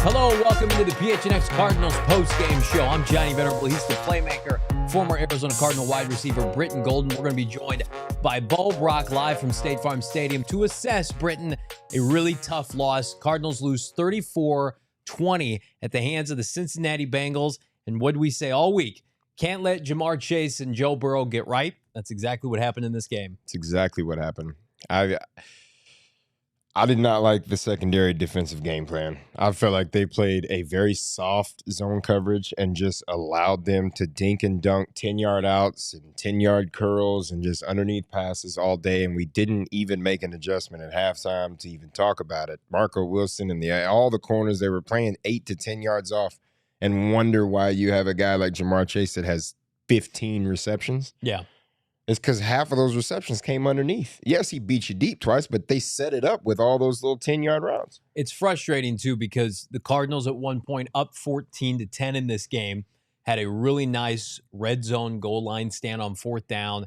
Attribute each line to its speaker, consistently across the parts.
Speaker 1: Hello, welcome into the PHNX Cardinals postgame show. I'm Johnny Venerable. He's the playmaker, former Arizona Cardinal wide receiver Brittan Golden. We're going to be joined by Bo Brock live from State Farm Stadium to assess, Brittan, a really tough loss. Cardinals lose 34-20 at the hands of the Cincinnati Bengals. And what do we say all week? Can't let Jamar Chase and Joe Burrow get right. That's exactly what happened in this game.
Speaker 2: It's exactly what happened. I did not like the secondary defensive game plan. I felt like they played a very soft zone coverage and just allowed them to dink and dunk 10-yard outs and 10-yard curls and just underneath passes all day, and we didn't even make an adjustment at halftime to even talk about it. Marco Wilson and all the corners, they were playing 8 to 10 yards off, and wonder why you have a guy like Jamar Chase that has 15 receptions.
Speaker 1: Yeah.
Speaker 2: It's because half of those receptions came underneath. Yes, he beat you deep twice, but they set it up with all those little 10-yard routes.
Speaker 1: It's frustrating, too, because the Cardinals at one point up 14-10 in this game had a really nice red zone goal line stand on fourth down,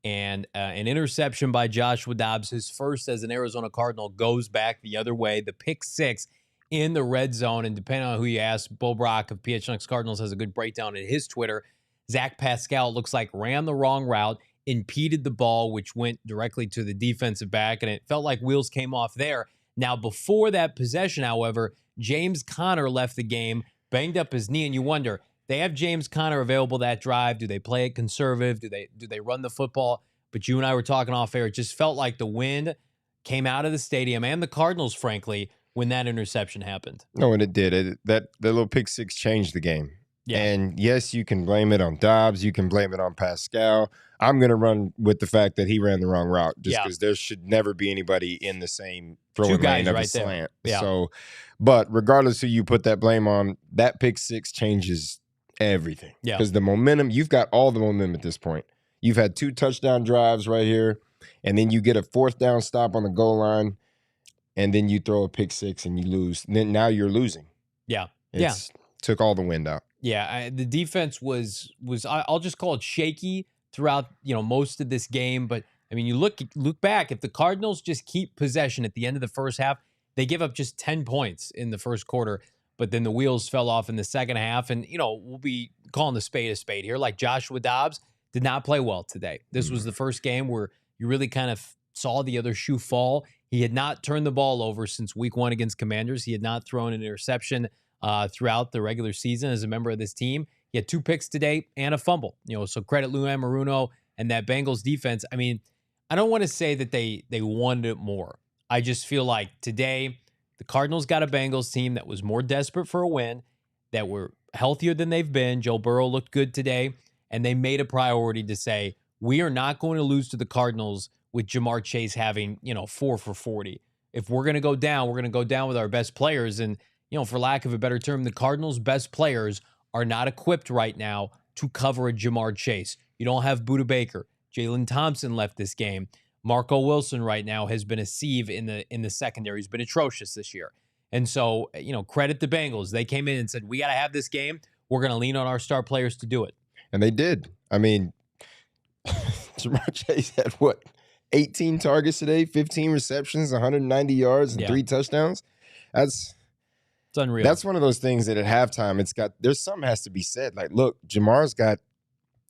Speaker 1: and an interception by Josh Dobbs, his first as an Arizona Cardinal, goes back the other way. The pick six in the red zone, and depending on who you ask, Bo Brock of PHNX Cardinals has a good breakdown in his Twitter. Zach Pascal looks like ran the wrong route, impeded the ball, which went directly to the defensive back, and it felt like wheels came off there. Now, before that possession, however, James Conner left the game, banged up his knee, and you wonder, they have James Conner available that drive. Do they play it conservative? Do they run the football? But you and I were talking off air. It just felt like the wind came out of the stadium and the Cardinals, frankly, when that interception happened.
Speaker 2: No, and it did. That little pick six changed the game.
Speaker 1: Yeah.
Speaker 2: And yes, you can blame it on Dobbs. You can blame it on Pascal. I'm going to run with the fact that he ran the wrong route just because there should never be anybody in the same throwing lane of a slant.
Speaker 1: Yeah.
Speaker 2: So, but regardless who you put that blame on, that pick six changes everything.
Speaker 1: Yeah.
Speaker 2: Because the momentum, you've got all the momentum at this point. You've had 2 touchdown drives right here, and then you get a fourth down stop on the goal line, and then you throw a pick six and you lose. And then now you're losing.
Speaker 1: Yeah.
Speaker 2: Took all the wind out.
Speaker 1: Yeah, the defense was I'll just call it shaky throughout, most of this game. But I mean, you look back, if the Cardinals just keep possession at the end of the first half, they give up just 10 points in the first quarter. But then the wheels fell off in the second half, and we'll be calling the spade a spade here. Like Joshua Dobbs did not play well today. This was the first game where you really kind of saw the other shoe fall. He had not turned the ball over since week 1 against Commanders. He had not thrown an interception throughout the regular season as a member of this team. He had 2 picks today and a fumble. So credit Lou Anarumo and that Bengals defense. I mean, I don't want to say that they wanted it more. I just feel like today the Cardinals got a Bengals team that was more desperate for a win, that were healthier than they've been. Joe Burrow looked good today, and they made a priority to say, we are not going to lose to the Cardinals with Jamar Chase having, 4 for 40. If we're going to go down, we're going to go down with our best players. And for lack of a better term, the Cardinals' best players are not equipped right now to cover a Jamar Chase. You don't have Budda Baker. Jalen Thompson left this game. Marco Wilson right now has been a sieve in the secondary. He's been atrocious this year. And so, credit the Bengals. They came in and said, we got to have this game. We're going to lean on our star players to do it.
Speaker 2: And they did. I mean, Jamar Chase had 18 targets today, 15 receptions, 190 yards, and 3 touchdowns. It's
Speaker 1: unreal.
Speaker 2: That's one of those things that at halftime, there's something has to be said. Like, look, Jamar's got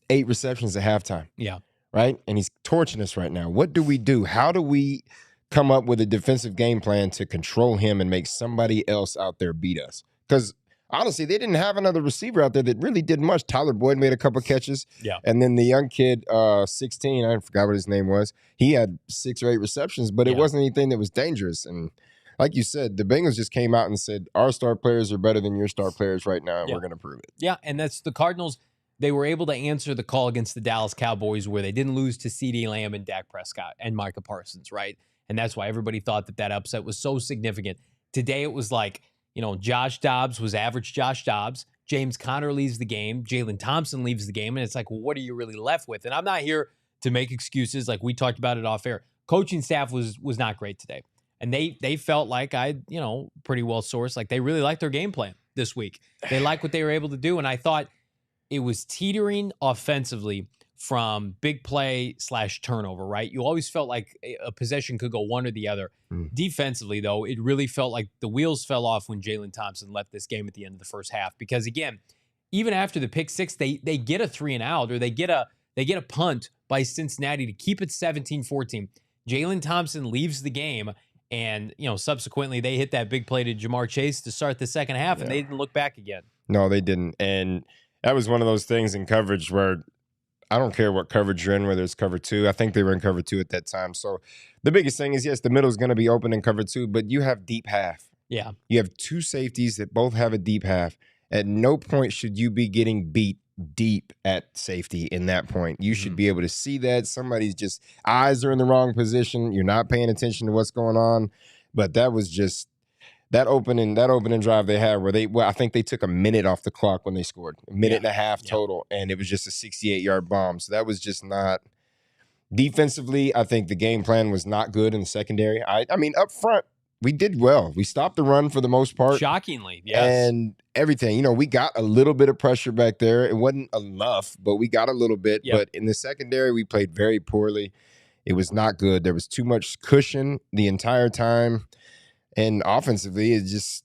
Speaker 2: 8 receptions at halftime.
Speaker 1: Yeah.
Speaker 2: Right? And he's torching us right now. What do we do? How do we come up with a defensive game plan to control him and make somebody else out there beat us? Because honestly, they didn't have another receiver out there that really did much. Tyler Boyd made a couple of catches.
Speaker 1: Yeah.
Speaker 2: And then the young kid, 16, I forgot what his name was. He had 6 or 8 receptions, but it wasn't anything that was dangerous. And like you said, the Bengals just came out and said, our star players are better than your star players right now, and we're going to prove it.
Speaker 1: Yeah, and that's the Cardinals they were able to answer the call against the Dallas Cowboys where they didn't lose to CeeDee Lamb and Dak Prescott and Micah Parsons, right? And that's why everybody thought that upset was so significant. Today it was like, Josh Dobbs was average Josh Dobbs. James Conner leaves the game. Jalen Thompson leaves the game. And it's like, well, what are you really left with? And I'm not here to make excuses. Like we talked about it off air. Coaching staff was not great today. And they felt like pretty well sourced, like they really liked their game plan this week. They liked what they were able to do. And I thought it was teetering offensively from big play / turnover, right? You always felt like a possession could go one or the other. Defensively, though, it really felt like the wheels fell off when Jalen Thompson left this game at the end of the first half. Because again, even after the pick six, they get a 3-and-out, or they get a punt by Cincinnati to keep it 17-14. Jalen Thompson leaves the game, and subsequently they hit that big play to Jamar Chase to start the second half, and they didn't look back again.
Speaker 2: No, they didn't. And that was one of those things in coverage where I don't care what coverage you're in, whether it's cover 2. I think they were in cover 2 at that time. So the biggest thing is, yes, the middle is going to be open in cover 2, but you have deep half.
Speaker 1: Yeah.
Speaker 2: You have 2 safeties that both have a deep half. At no point should you be getting beat deep at safety in that point. You should be able to see that. Somebody's just eyes are in the wrong position. You're not paying attention to what's going on. But that was just that opening drive they had where I think they took a minute off the clock when they scored. A minute and a half total, and it was just a 68-yard bomb. So that was just not defensively. I think the game plan was not good in the secondary. I mean, up front, we did well. We stopped the run for the most part.
Speaker 1: Shockingly, yes.
Speaker 2: And everything. We got a little bit of pressure back there. It wasn't enough, but we got a little bit. Yep. But in the secondary, we played very poorly. It was not good. There was too much cushion the entire time. And offensively, it's just,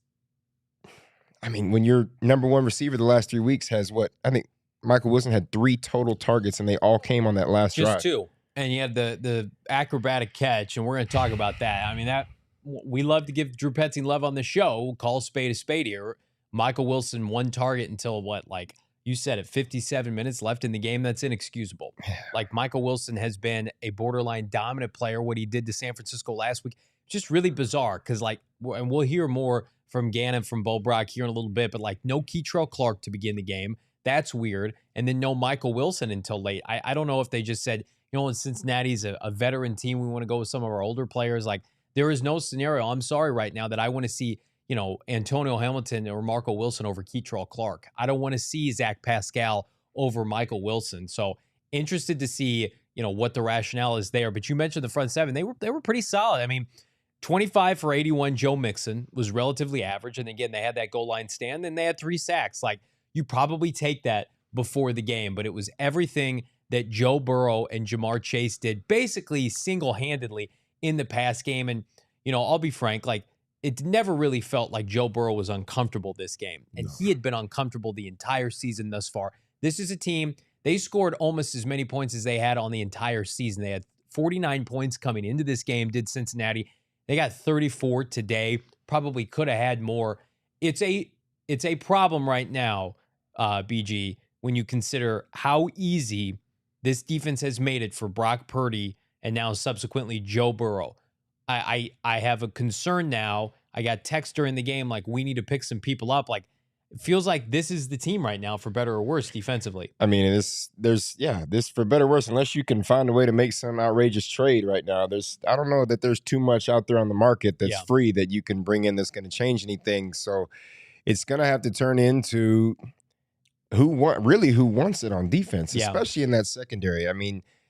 Speaker 2: when your number one receiver the last 3 weeks has I think Michael Wilson had 3 total targets, and they all came on that last drive.
Speaker 1: Just 2. And you had the acrobatic catch, and we're going to talk about that. We love to give Drew Petzing love on the show. Call a spade here. Michael Wilson, 1 target until like you said it, 57 minutes left in the game. That's inexcusable. Like Michael Wilson has been a borderline dominant player. What he did to San Francisco last week, just really bizarre. Because and we'll hear more from Gannon, from Bo Brock here in a little bit, but no Keitrell Clark to begin the game. That's weird. And then no Michael Wilson until late. I don't know if they just said, when Cincinnati's a veteran team, we want to go with some of our older players. There is no scenario, I'm sorry, right now that I want to see, Antonio Hamilton or Marco Wilson over Keitrell Clark. I don't want to see Zach Pascal over Michael Wilson. So interested to see, what the rationale is there. But you mentioned the front seven. They were pretty solid. 25 for 81, Joe Mixon was relatively average. And again, they had that goal line stand, and they had 3 sacks. You probably take that before the game, but it was everything that Joe Burrow and Jamar Chase did basically single-handedly in the pass game. And, I'll be frank, it never really felt like Joe Burrow was uncomfortable this game. And he had been uncomfortable the entire season thus far. This is a team, they scored almost as many points as they had on the entire season. They had 49 points coming into this game, did Cincinnati. They got 34 today. Probably could have had more. It's a problem right now, BG, when you consider how easy this defense has made it for Brock Purdy and now subsequently Joe Burrow. I have a concern now. I got text during the game we need to pick some people up. It feels like this is the team right now, for better or worse, defensively.
Speaker 2: This for better or worse, unless you can find a way to make some outrageous trade right now. I don't know that there's too much out there on the market that's free that you can bring in that's going to change anything. So it's going to have to turn into who wants it on defense, especially in that secondary.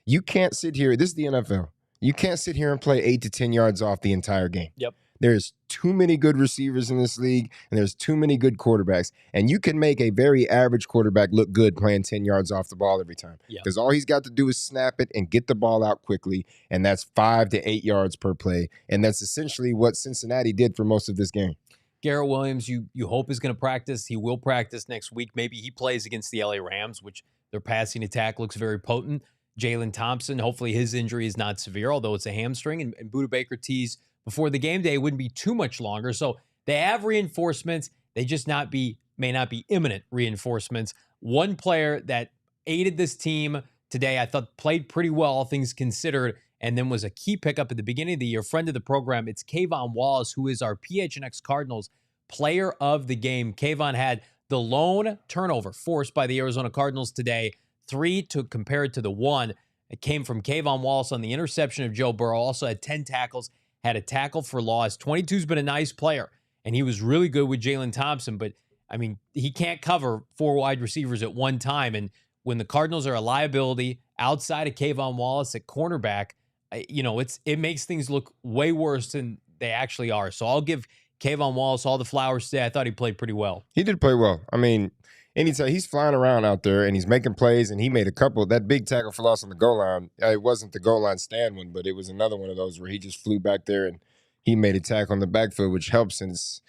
Speaker 2: You can't sit here. This is the NFL. You can't sit here and play 8 to 10 yards off the entire game.
Speaker 1: Yep.
Speaker 2: There's too many good receivers in this league, and there's too many good quarterbacks. And you can make a very average quarterback look good playing 10 yards off the ball every time. Because all he's got to do is snap it and get the ball out quickly, and that's 5 to 8 yards per play. And that's essentially what Cincinnati did for most of this game.
Speaker 1: Garrett Williams, you hope is going to practice. He will practice next week. Maybe he plays against the LA Rams, which their passing attack looks very potent. Jalen Thompson, hopefully his injury is not severe, although it's a hamstring. And Budda Baker teased before the game day it wouldn't be too much longer. So they have reinforcements. They just may not be imminent reinforcements. One player that aided this team today, I thought played pretty well, all things considered, and then was a key pickup at the beginning of the year, friend of the program. It's Kayvon Wallace, who is our PHNX Cardinals player of the game. Kayvon had The lone turnover forced by the Arizona Cardinals today, 3 to compared to the 1. It came from Kayvon Wallace on the interception of Joe Burrow. Also had 10 tackles, had a tackle for loss. 22's been a nice player, and he was really good with Jalen Thompson. But, I mean, he can't cover 4 wide receivers at one time. And when the Cardinals are a liability outside of Kayvon Wallace at cornerback, it makes things look way worse than they actually are. So I'll give Kayvon Wallace all the flowers today. I thought he played pretty well.
Speaker 2: He did play well. I mean, anytime he's flying around out there and he's making plays, and he made a couple. That big tackle for loss on the goal line, it wasn't the goal line stand one, but it was another one of those where he just flew back there and he made a tackle on the backfield, which helps. Since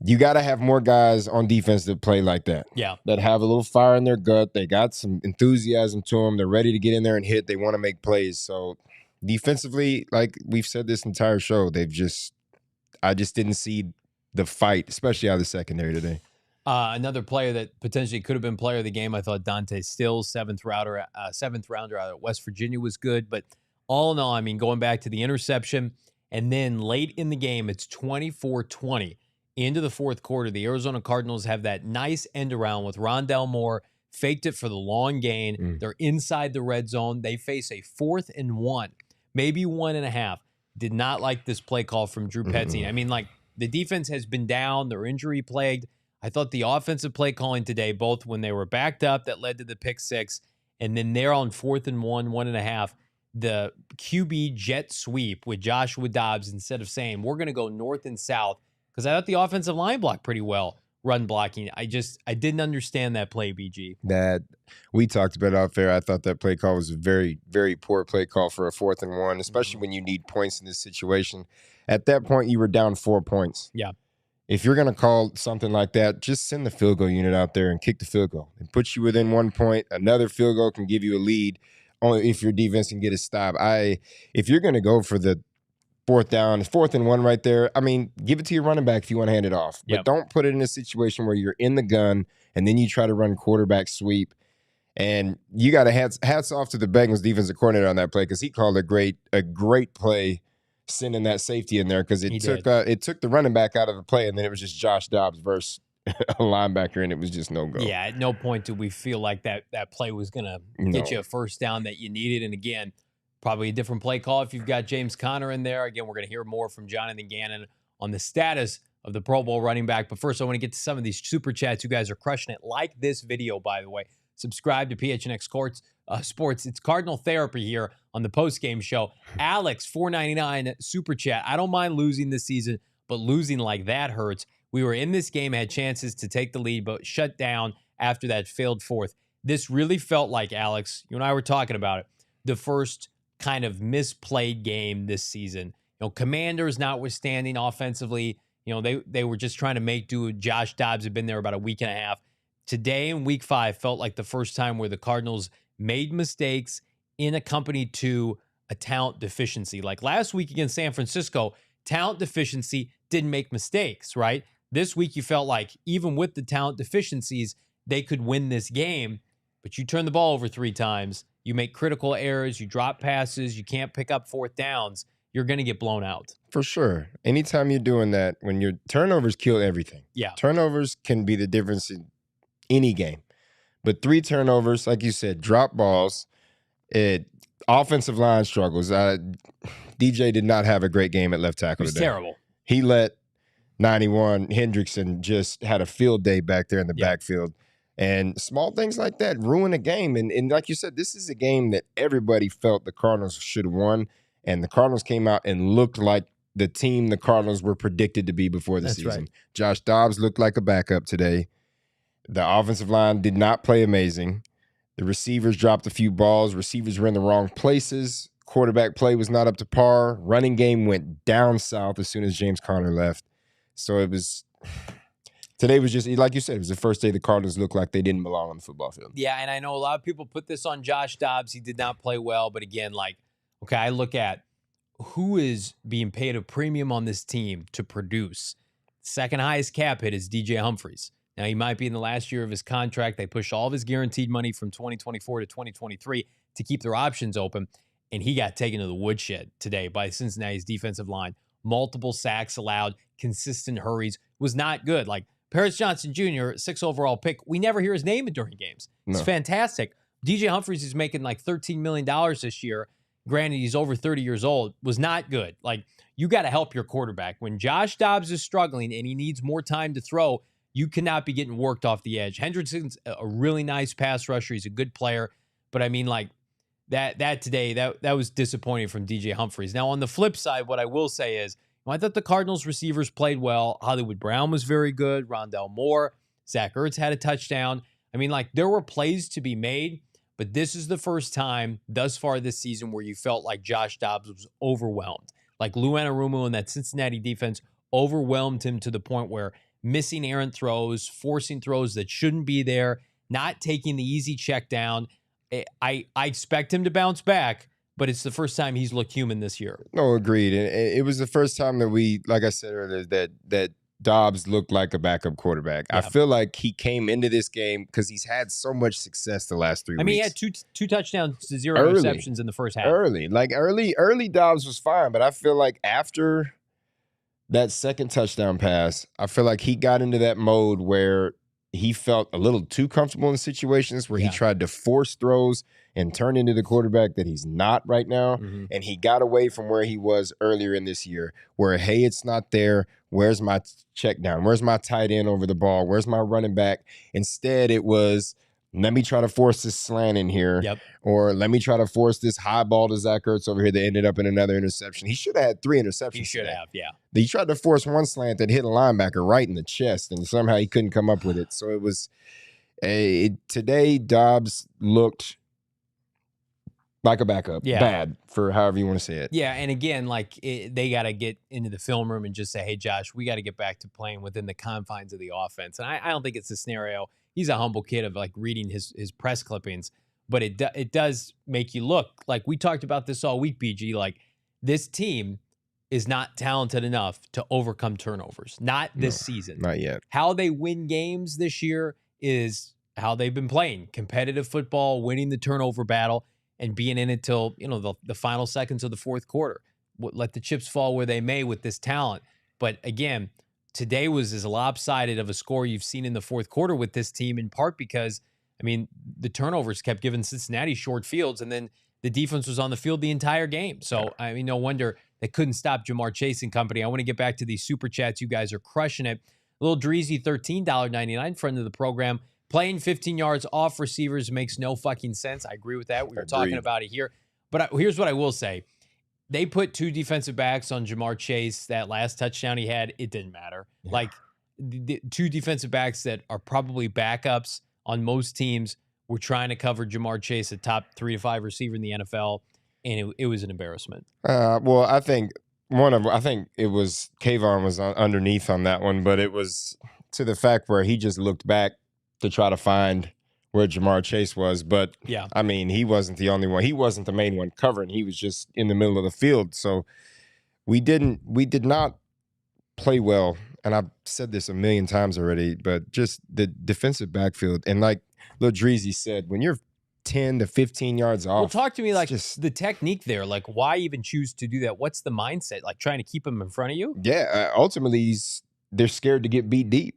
Speaker 2: you got to have more guys on defense that play like that.
Speaker 1: Yeah.
Speaker 2: That have a little fire in their gut. They got some enthusiasm to them. They're ready to get in there and hit. They want to make plays. So defensively, like we've said this entire show, I just didn't see the fight, especially out of the secondary today.
Speaker 1: Another player that potentially could have been player of the game, I thought Dante Stills, seventh rounder out of West Virginia, was good. But all in all, I mean, going back to the interception, and then late in the game, it's 24-20. Into the fourth quarter, the Arizona Cardinals have that nice end around with Rondale Moore, faked it for the long gain. They're inside the red zone. They face a 4th and 1, maybe 1.5. Did not like this play call from Drew Petzing. I mean, like, the defense has been down. They're injury plagued. I thought the offensive play calling today, both when they were backed up, that led to the pick 6, and then they're on 4th and 1, 1.5. The QB jet sweep with Joshua Dobbs, instead of saying, we're going to go north and south, because I thought the offensive line blocked pretty well, run blocking. I didn't understand that play, BG.
Speaker 2: That we talked about out there. I thought that play call was a very, very poor play call for a 4th and 1, especially when you need points in this situation. At that point, you were down 4 points.
Speaker 1: Yeah.
Speaker 2: If you're going to call something like that, just send the field goal unit out there and kick the field goal. It puts you within 1 point. Another field goal can give you a lead, only if your defense can get a stop. If you're going to go for the 4th down, 4th and 1 right there, I mean, give it to your running back if you want to hand it off. But don't put it in a situation where you're in the gun and then you try to run quarterback sweep. And you got to hats off to the Bengals defensive coordinator on that play, because he called a great play, sending that safety in there, because it took the running back out of the play, and then it was just Josh Dobbs versus a linebacker, and it was just no go.
Speaker 1: Yeah, at no point did we feel like that play was going to get you a first down that you needed. And again, probably a different play call if you've got James Conner in there. Again, we're going to hear more from Jonathan Gannon on the status of the Pro Bowl running back. But first, I want to get to some of these super chats. You guys are crushing it. Like this video, by the way. Subscribe to PHNX Sports. It's Cardinal Therapy here on the Postgame show. Alex, $4.99 super chat. I don't mind losing this season, but losing like that hurts. We were in this game, had chances to take the lead, but shut down after that failed 4th. This really felt like, Alex, you and I were talking about it, the first kind of misplayed game this season. Commanders notwithstanding offensively, they were just trying to make do. Josh Dobbs had been there about a week and a half. Today in week 5 felt like the first time where the Cardinals made mistakes in accompanied to a talent deficiency. Like last week against San Francisco, talent deficiency didn't make mistakes, right? This week you felt like even with the talent deficiencies, they could win this game, but you turn the ball over 3 times, you make critical errors, you drop passes, you can't pick up 4th downs, you're going to get blown out.
Speaker 2: For sure. Anytime you're doing that, when your turnovers kill everything.
Speaker 1: Yeah.
Speaker 2: Turnovers can be the difference in any game. But 3 turnovers, like you said, drop balls, offensive line struggles. DJ did not have a great game at left tackle today.
Speaker 1: Terrible.
Speaker 2: He let 91 Hendrickson just had a field day back there in the backfield. And small things like that ruin a game. And like you said, this is a game that everybody felt the Cardinals should have won. And the Cardinals came out and looked like the team the Cardinals were predicted to be before the season.
Speaker 1: Right.
Speaker 2: Josh Dobbs looked like a backup today. The offensive line did not play amazing. The receivers dropped a few balls. Receivers were in the wrong places. Quarterback play was not up to par. Running game went down south as soon as James Conner left. So today was just, like you said, it was the first day the Cardinals looked like they didn't belong on the football field.
Speaker 1: Yeah, and I know a lot of people put this on Josh Dobbs. He did not play well. But again, I look at who is being paid a premium on this team to produce. Second highest cap hit is DJ Humphries. Now, he might be in the last year of his contract. They pushed all of his guaranteed money from 2024 to 2023 to keep their options open, and he got taken to the woodshed today by Cincinnati's defensive line. Multiple sacks allowed, consistent hurries, was not good. Like, Paris Johnson Jr., 6th overall pick, we never hear his name during games. It's fantastic. DJ Humphries is making like $13 million this year. Granted, he's over 30 years old. Was not good. Like, you got to help your quarterback. When Josh Dobbs is struggling and he needs more time to throw, you cannot be getting worked off the edge. Hendrickson's a really nice pass rusher. He's a good player. But I mean, like, that today, that was disappointing from DJ Humphries. Now, on the flip side, what I will say is, I thought the Cardinals receivers played well. Hollywood Brown was very good. Rondell Moore. Zach Ertz had a touchdown. I mean, like, there were plays to be made, but this is the first time thus far this season where you felt like Josh Dobbs was overwhelmed. Like, Lou Anarumo and that Cincinnati defense overwhelmed him to the point where missing errant throws, forcing throws that shouldn't be there, not taking the easy check down. I expect him to bounce back, but it's the first time he's looked human this year.
Speaker 2: No, agreed. And it was the first time that we, like I said earlier, that Dobbs looked like a backup quarterback. Yeah. I feel like he came into this game because he's had so much success the last 3 weeks.
Speaker 1: I mean, he had two touchdowns to 0 receptions in the first half.
Speaker 2: Early Dobbs was fine, but I feel like after that second touchdown pass, I feel like he got into that mode where he felt a little too comfortable in situations where he tried to force throws and turn into the quarterback that he's not right now. Mm-hmm. And he got away from where he was earlier in this year, where, hey, it's not there. Where's my check down? Where's my tight end over the ball? Where's my running back? Instead, it was, let me try to force this slant in here. Yep. Or let me try to force this high ball to Zach Ertz over here that ended up in another interception. He should have had 3 interceptions.
Speaker 1: He should have, yeah.
Speaker 2: He tried to force one slant that hit a linebacker right in the chest, and somehow he couldn't come up with it. So it was today Dobbs looked like a backup. Yeah. Bad, for however you want to say it.
Speaker 1: Yeah, and again, like, they got to get into the film room and just say, hey, Josh, we got to get back to playing within the confines of the offense. And I don't think it's a scenario. He's a humble kid of, like, reading his press clippings. But it does make you look like, we talked about this all week, BG, like, this team is not talented enough to overcome turnovers. Not this season.
Speaker 2: Not yet.
Speaker 1: How they win games this year is how they've been playing. Competitive football, winning the turnover battle, and being in it till, the final seconds of the fourth quarter. Let the chips fall where they may with this talent. But again, today was as lopsided of a score you've seen in the fourth quarter with this team, in part because, I mean, the turnovers kept giving Cincinnati short fields, and then the defense was on the field the entire game. So, I mean, no wonder they couldn't stop Jamar Chase and company. I want to get back to these super chats. You guys are crushing it. Little Dreezy, $13.99, friend of the program. Playing 15 yards off receivers makes no fucking sense. I agree with that. We were talking about it here. But here's what I will say. They put 2 defensive backs on Jamar Chase. That last touchdown he had, it didn't matter. Yeah. Like, the 2 defensive backs that are probably backups on most teams were trying to cover Jamar Chase, a top 3 to 5 receiver in the NFL, and it was an embarrassment.
Speaker 2: Well, I think it was Kayvon was underneath on that one, but it was to the fact where he just looked back to try to find where Jamar Chase was. But, yeah, I mean, he wasn't the only one. He wasn't the main one covering. He was just in the middle of the field. So we did not play well. And I've said this a million times already, but just the defensive backfield. And like Lil Dreezy said, when you're 10 to 15 yards off.
Speaker 1: Well, talk to me like just the technique there. Like, why even choose to do that? What's the mindset? Like, trying to keep him in front of you?
Speaker 2: Yeah, ultimately, they're scared to get beat deep.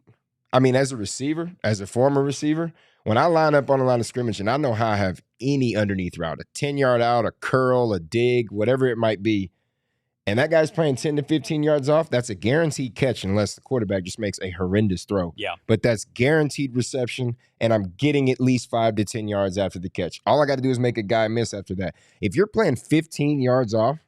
Speaker 2: I mean, as a receiver, as a former receiver, when I line up on a line of scrimmage and I know how I have any underneath route, a 10-yard out, a curl, a dig, whatever it might be, and that guy's playing 10 to 15 yards off, that's a guaranteed catch unless the quarterback just makes a horrendous throw.
Speaker 1: Yeah.
Speaker 2: But that's guaranteed reception, and I'm getting at least 5 to 10 yards after the catch. All I got to do is make a guy miss after that. If you're playing 15 yards off,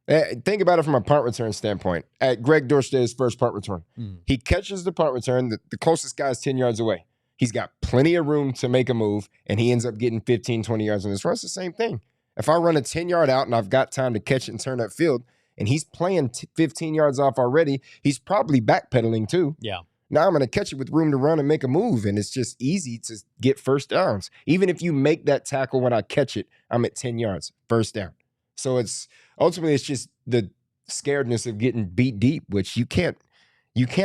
Speaker 2: think about it from a punt return standpoint. At Greg Dorsted's first punt return, he catches the punt return. The closest guy is 10 yards away. He's got plenty of room to make a move, and he ends up getting 15, 20 yards on this run. It's the same thing. If I run a 10-yard out and I've got time to catch it and turn upfield, and he's playing 15 yards off already, he's probably backpedaling too.
Speaker 1: Yeah.
Speaker 2: Now I'm going to catch it with room to run and make a move, and it's just easy to get first downs. Even if you make that tackle when I catch it, I'm at 10 yards, first down. So ultimately it's just the scaredness of getting beat deep, which you can't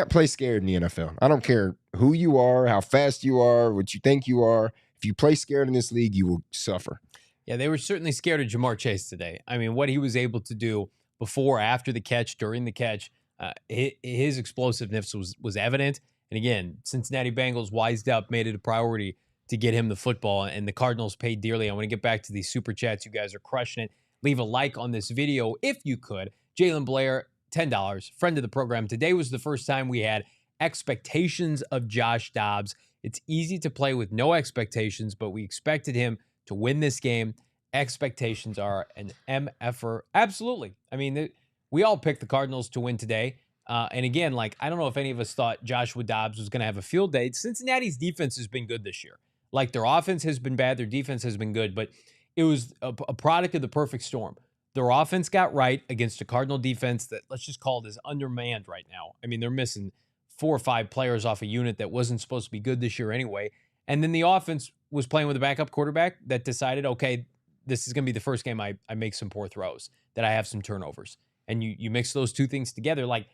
Speaker 2: play scared in the NFL. I don't care who you are, how fast you are, what you think you are. If you play scared in this league, you will suffer.
Speaker 1: Yeah, they were certainly scared of Jamar Chase today. I mean, what he was able to do before, after the catch, during the catch, his explosiveness was evident. And again, Cincinnati Bengals wised up, made it a priority to get him the football, and the Cardinals paid dearly. I want to get back to these super chats. You guys are crushing it. Leave a like on this video if you could. Jalen Blair, $10, friend of the program. Today was the first time we had expectations of Josh Dobbs. It's easy to play with no expectations, but we expected him to win this game. Expectations are an MFer. Absolutely. I mean, we all picked the Cardinals to win today. And again, like, I don't know if any of us thought Joshua Dobbs was going to have a field day. Cincinnati's defense has been good this year. Like, their offense has been bad. Their defense has been good. But it was a product of the perfect storm. Their offense got right against a Cardinal defense that, let's just call it, is undermanned right now. I mean, they're missing 4 or 5 players off a unit that wasn't supposed to be good this year anyway. And then the offense was playing with a backup quarterback that decided, okay, this is going to be the first game I make some poor throws, that I have some turnovers. And you mix those two things together. Like,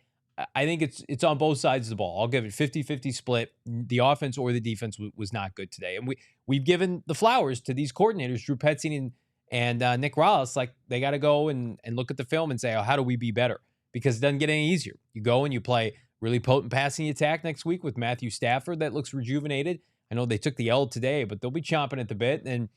Speaker 1: I think it's on both sides of the ball. I'll give it 50-50 split. The offense or the defense was not good today. And we've given the flowers to these coordinators, Drew Petzing and Nick Rallis. Like, they got to go and look at the film and say, oh, how do we be better? Because it doesn't get any easier. You go and you play really potent passing attack next week with Matthew Stafford that looks rejuvenated. I know they took the L today, but they'll be chomping at the bit. And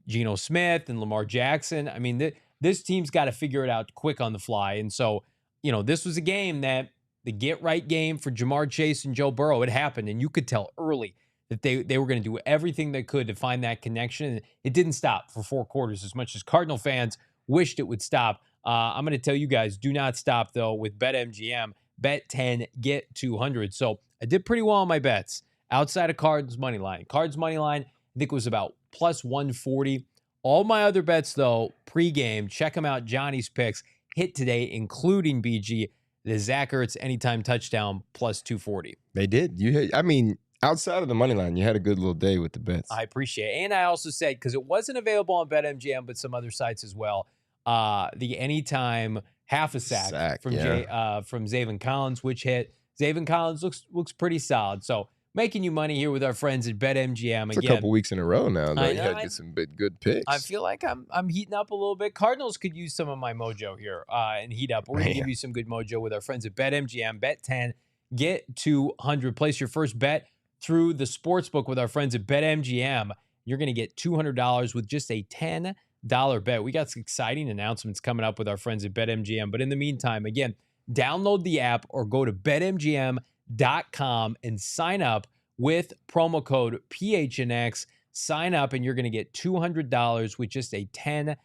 Speaker 1: Geno Smith and Lamar Jackson. I mean, this team's got to figure it out quick on the fly. And so, this was a game that the get-right game for Jamar Chase and Joe Burrow. It happened, and you could tell early that they were going to do everything they could to find that connection. And it didn't stop for 4 quarters, as much as Cardinal fans wished it would stop. I'm going to tell you guys, do not stop, though, with BetMGM. Bet 10, get 200. So I did pretty well on my bets outside of Cards money line. Cards money line, I think, was about plus 140. All my other bets, though, pregame, check them out. Johnny's picks hit today, including BG, the Zach Ertz anytime touchdown plus 240.
Speaker 2: They did. Outside of the money line, you had a good little day with the bets.
Speaker 1: I appreciate it. And I also said, because it wasn't available on BetMGM, but some other sites as well, the anytime half a sack from Zaven Collins, which hit. Zaven Collins looks pretty solid. So making you money here with our friends at BetMGM.
Speaker 2: It's a couple weeks in a row now. Though. You had to get some good picks.
Speaker 1: I feel like I'm heating up a little bit. Cardinals could use some of my mojo here and heat up. We're going to give you some good mojo with our friends at BetMGM. Bet 10, get 200. Place your first bet through the sportsbook with our friends at BetMGM. You're going to get $200 with just a $10 bet. We got some exciting announcements coming up with our friends at BetMGM. But in the meantime, again, download the app or go to BetMGM.com and sign up with promo code PHNX. Sign up and you're going to get $200 with just a $10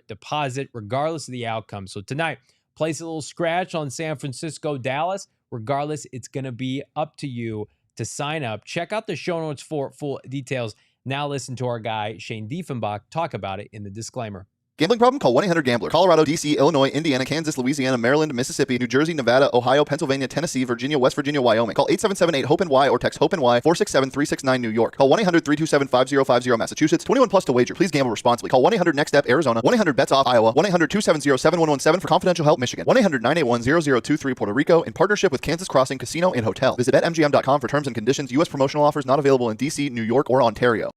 Speaker 1: deposit, regardless of the outcome. So tonight, place a little scratch on San Francisco, Dallas. Regardless, it's going to be up to you to sign up. Check out the show notes for full details. Now listen to our guy, Shane Diefenbach, talk about it in the disclaimer.
Speaker 3: Gambling problem? Call 1-800-GAMBLER. Colorado, D.C., Illinois, Indiana, Kansas, Louisiana, Maryland, Mississippi, New Jersey, Nevada, Ohio, Pennsylvania, Tennessee, Virginia, West Virginia, Wyoming. Call 877-8-HOPE-NY or text HOPE-NY 467-369 New York. Call 1-800-327-5050 Massachusetts. 21 plus to wager. Please gamble responsibly. Call 1-800-NEXT-STEP Arizona. 1-800-BETS-OFF Iowa. 1-800-270-7117 for confidential help Michigan. 1-800-981-0023 Puerto Rico in partnership with Kansas Crossing Casino and Hotel. Visit BetMGM.com for terms and conditions. U.S. promotional offers not available in D.C., New York, or Ontario.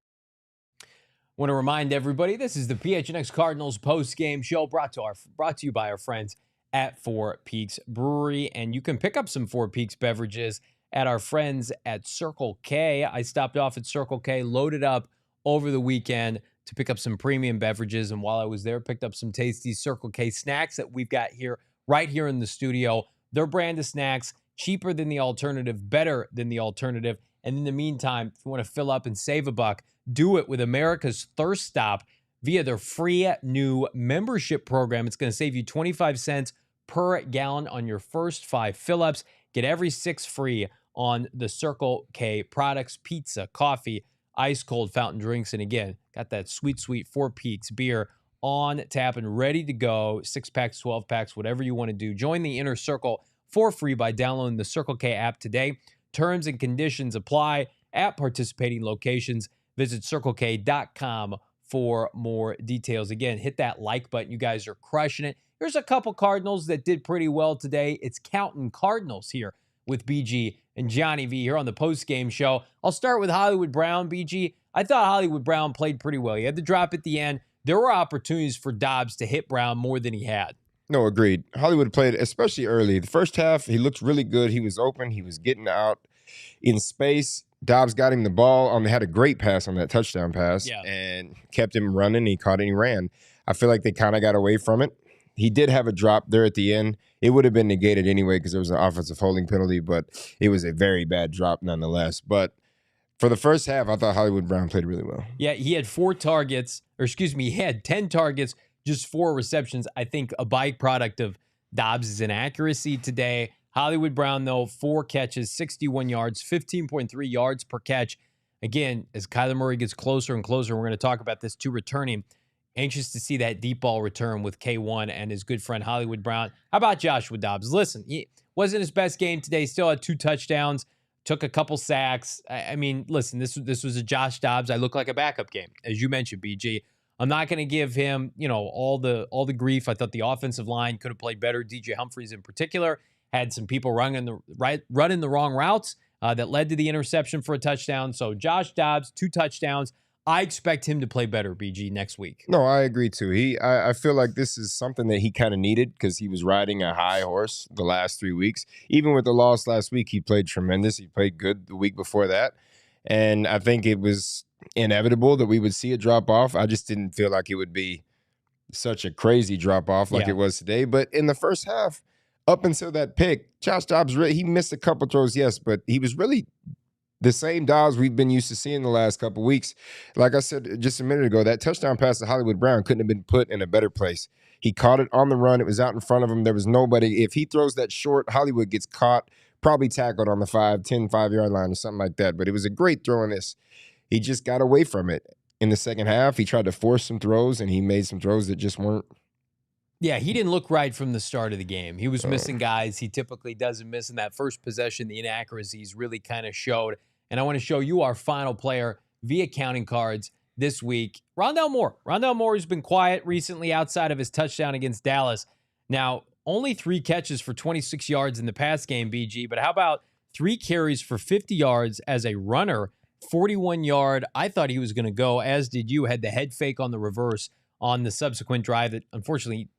Speaker 1: Want to remind everybody, this is the PHNX Cardinals post-game show brought to you by our friends at Four Peaks Brewery. And you can pick up some Four Peaks beverages at our friends at Circle K. I stopped off at Circle K, loaded up over the weekend to pick up some premium beverages. And while I was there, picked up some tasty Circle K snacks that we've got here, right here in the studio. Their brand of snacks, cheaper than the alternative, better than the alternative. And in the meantime, if you want to fill up and save a buck, do it with America's Thirst Stop via their free new membership program. It's going to save you 25 cents per gallon on your first 5 fill-ups. Get every 6 free on the Circle K products, pizza, coffee, ice-cold fountain drinks. And again, got that sweet, sweet Four Peaks beer on tap and ready to go. 6-packs, 12-packs, whatever you want to do. Join the inner circle for free by downloading the Circle K app today. Terms and conditions apply at participating locations. Visit CircleK.com for more details. Again, hit that like button. You guys are crushing it. Here's a couple Cardinals that did pretty well today. It's counting Cardinals here with BG and Johnny V here on the post-game show. I'll start with Hollywood Brown, BG. I thought Hollywood Brown played pretty well. He had the drop at the end. There were opportunities for Dobbs to hit Brown more than he had.
Speaker 2: No, agreed. Hollywood played, especially early. The first half, he looked really good. He was open. He was getting out. in space. Dobbs got him the ball. They had a great pass on that touchdown pass and kept him running. He caught it and he ran. I feel like they kind of got away from it. He did have a drop there at the end. It would have been negated anyway because there was an offensive holding penalty, but it was a very bad drop nonetheless. But for the first half, I thought Hollywood Brown played really well.
Speaker 1: Yeah, he had he had 10 targets, just 4 receptions. I think a byproduct of Dobbs' inaccuracy today. Hollywood Brown, though, 4 catches, 61 yards, 15.3 yards per catch. Again, as Kyler Murray gets closer and closer, we're going to talk about this to returning. Anxious to see that deep ball return with K1 and his good friend Hollywood Brown. How about Joshua Dobbs? Listen, he wasn't his best game today. Still had 2 touchdowns, took a couple sacks. I mean, listen, this was a Josh Dobbs. I look like a backup game, as you mentioned, BG. I'm not going to give him, all the grief. I thought the offensive line could have played better. DJ Humphries in particular had some people running the wrong routes that led to the interception for a touchdown. So Josh Dobbs, 2 touchdowns. I expect him to play better, BG, next week.
Speaker 2: No, I agree too. I feel like this is something that he kind of needed because he was riding a high horse the last 3 weeks. Even with the loss last week, he played tremendous. He played good the week before that. And I think it was inevitable that we would see a drop off. I just didn't feel like it would be such a crazy drop off like it was today. But in the first half, up until that pick, Josh Dobbs, he missed a couple throws, yes, but he was really the same Dobbs we've been used to seeing the last couple of weeks. Like I said just a minute ago, that touchdown pass to Hollywood Brown couldn't have been put in a better place. He caught it on the run. It was out in front of him. There was nobody. If he throws that short, Hollywood gets caught, probably tackled on the 5-yard line or something like that. But it was a great throw in this. He just got away from it. In the second half, he tried to force some throws, and he made some throws that just weren't.
Speaker 1: Yeah, he didn't look right from the start of the game. He was missing guys he typically doesn't miss. In that first possession, the inaccuracies really kind of showed. And I want to show you our final player via counting cards this week. Rondale Moore. Rondale Moore has been quiet recently outside of his touchdown against Dallas. Now, only 3 catches for 26 yards in the pass game, BG. But how about 3 carries for 50 yards as a runner, 41-yard. I thought he was going to go, as did you. Had the head fake on the reverse on the subsequent drive that unfortunately,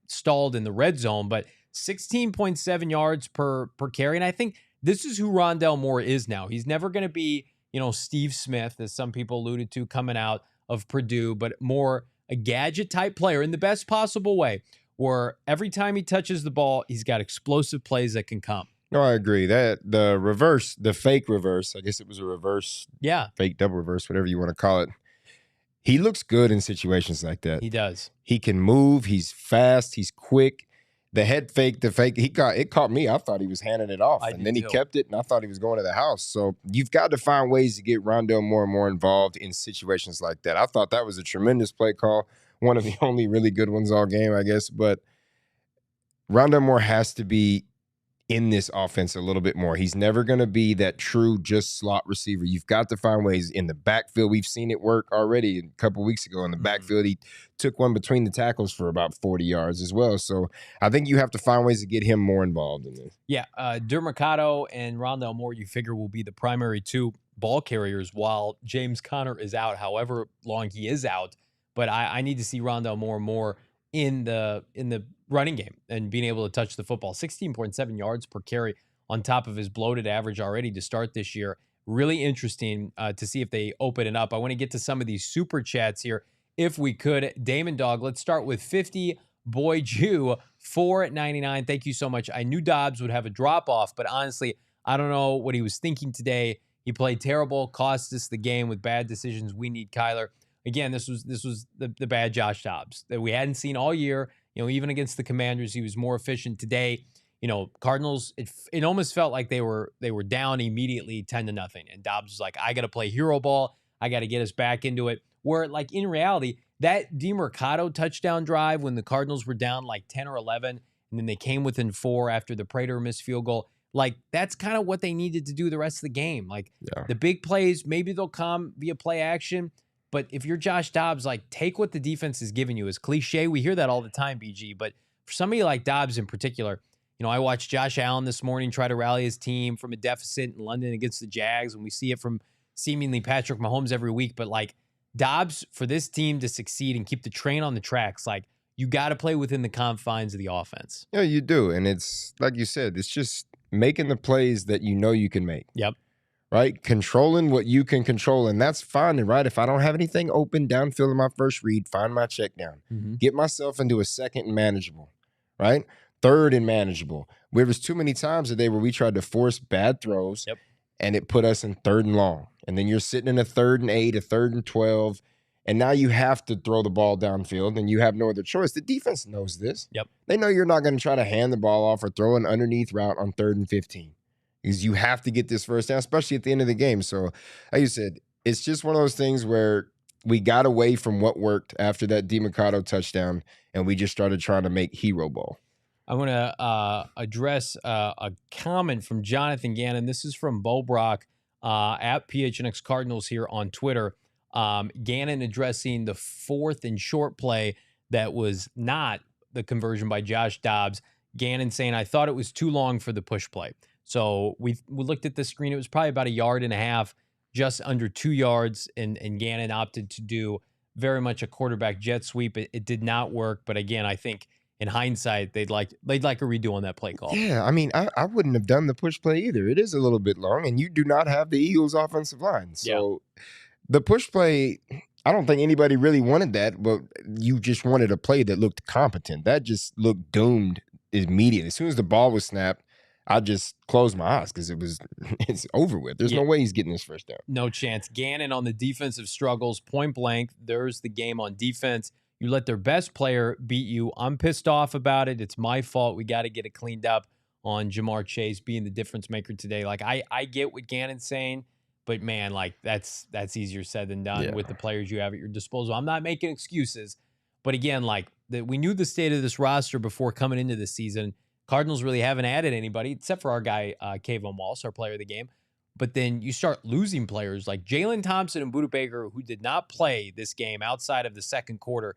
Speaker 1: stalled in the red zone. But 16.7 yards per carry. And I think this is who Rondale Moore is now. He's never going to be, Steve Smith, as some people alluded to, coming out of Purdue, but more a gadget-type player in the best possible way, where every time he touches the ball, he's got explosive plays that can come.
Speaker 2: No, I agree. That the fake reverse, I guess it was a reverse, fake double reverse, whatever you want to call it. He looks good in situations like that.
Speaker 1: He does.
Speaker 2: He can move. He's fast. He's quick. The head fake, it caught me. I thought he was handing it off, and then he kept it, and I thought he was going to the house. So you've got to find ways to get Rondale more and more involved in situations like that. I thought that was a tremendous play call, one of the only really good ones all game, I guess. But Rondale Moore has to be in this offense a little bit more. He's never going to be that true just slot receiver. You've got to find ways in the backfield. We've seen it work already a couple weeks ago in the backfield. He took one between the tackles for about 40 yards as well. So I think you have to find ways to get him more involved in this.
Speaker 1: Yeah, Dermercado and Rondale Moore, you figure, will be the primary 2 ball carriers while James Conner is out, however long he is out. But I need to see Rondale Moore more in the running game and being able to touch the football. 16.7 yards per carry on top of his bloated average already to start this year. Really interesting to see if they open it up. I want to get to some of these super chats here if we could. Damon Dog, let's start with 50. Boy Jew, $4.99. Thank you so much. I knew Dobbs would have a drop-off, but honestly, I don't know what he was thinking today. He played terrible, cost us the game with bad decisions. We need Kyler. Again, this was the bad Josh Dobbs that we hadn't seen all year. Even against the Commanders, he was more efficient today. Cardinals, it almost felt like they were down immediately 10-0. And Dobbs was like, I got to play hero ball. I got to get us back into it. Where, like, in reality, that DeMercado touchdown drive when the Cardinals were down like 10 or 11, and then they came within 4 after the Prater missed field goal, like, that's kind of what they needed to do the rest of the game. Like, the big plays, maybe they'll come via play action. But if you're Josh Dobbs, like, take what the defense is giving you. It's cliche. We hear that all the time, BG. But for somebody like Dobbs in particular, I watched Josh Allen this morning try to rally his team from a deficit in London against the Jags, and we see it from seemingly Patrick Mahomes every week. But, like, Dobbs, for this team to succeed and keep the train on the tracks, like, you got to play within the confines of the offense.
Speaker 2: Yeah, you do. And it's, like you said, it's just making the plays that you know you can make.
Speaker 1: Yep.
Speaker 2: Right? Controlling what you can control. And that's fine, right? If I don't have anything open downfield in my first read, find my check down. Get myself into a second and manageable, right? Third and manageable. There was too many times today where we tried to force bad throws and it put us in 3rd and long. And then you're sitting in a 3rd and 8, a 3rd and 12. And now you have to throw the ball downfield and you have no other choice. The defense knows this.
Speaker 1: Yep.
Speaker 2: They know you're not going to try to hand the ball off or throw an underneath route on 3rd and 15. Because you have to get this first down, especially at the end of the game. So, like you said, it's just one of those things where we got away from what worked after that DeMarcado touchdown, and we just started trying to make hero ball.
Speaker 1: I want to address a comment from Jonathan Gannon. This is from Bo Brock at PHNX Cardinals here on Twitter. Gannon addressing the 4th and short play that was not the conversion by Josh Dobbs. Gannon saying, I thought it was too long for the push play. So we looked at the screen. It was probably about 1.5 yards, just under 2 yards, and Gannon opted to do very much a quarterback jet sweep. It did not work, but again, I think in hindsight, they'd like a redo on that play call.
Speaker 2: Yeah, I mean, I wouldn't have done the push play either. It is a little bit long, and you do not have the Eagles' offensive line. So the push play, I don't think anybody really wanted that, but you just wanted a play that looked competent. That just looked doomed immediately. As soon as the ball was snapped, I just closed my eyes because it's over with. There's no way he's getting this first down.
Speaker 1: No chance. Gannon on the defensive struggles, point blank. There's the game on defense. You let their best player beat you. I'm pissed off about it. It's my fault. We got to get it cleaned up on Ja'Marr Chase being the difference maker today. Like, I get what Gannon's saying, but man, like that's easier said than done with the players you have at your disposal. I'm not making excuses, but again, like we knew the state of this roster before coming into this season. Cardinals really haven't added anybody except for our guy, Kayvon Wallace, our player of the game. But then you start losing players like Jalen Thompson and Budda Baker, who did not play this game outside of the second quarter,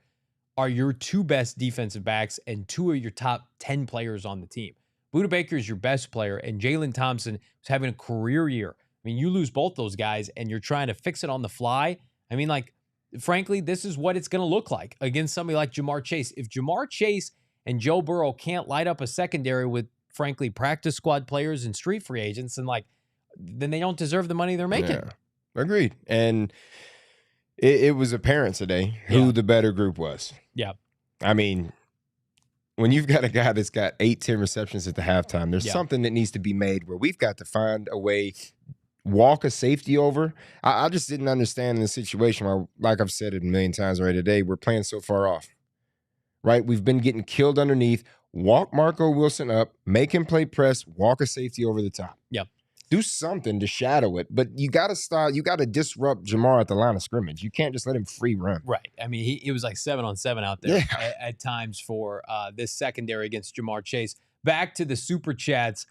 Speaker 1: are your 2 best defensive backs and 2 of your top 10 players on the team. Budda Baker is your best player, and Jalen Thompson is having a career year. I mean, you lose both those guys, and you're trying to fix it on the fly. I mean, like, frankly, this is what it's going to look like against somebody like Ja'Marr Chase. If Ja'Marr Chase and Joe Burrow can't light up a secondary with, frankly, practice squad players and street free agents, and then they don't deserve the money they're making.
Speaker 2: Yeah, agreed. And it was apparent today who the better group was.
Speaker 1: Yeah.
Speaker 2: I mean, when you've got a guy that's got 8-10 receptions at the halftime, there's something that needs to be made where we've got to find a way, walk a safety over. I just didn't understand in the situation where, like I've said it a million times already today, we're playing so far off. Right? We've been getting killed underneath. Walk Marco Wilson up, make him play press, walk a safety over the top.
Speaker 1: Yep.
Speaker 2: Do something to shadow it, but you got to start. You got to disrupt Ja'Marr at the line of scrimmage. You can't just let him free run.
Speaker 1: Right. I mean, it was like 7-on-7 out there at times for this secondary against Ja'Marr Chase. Back to the super chats.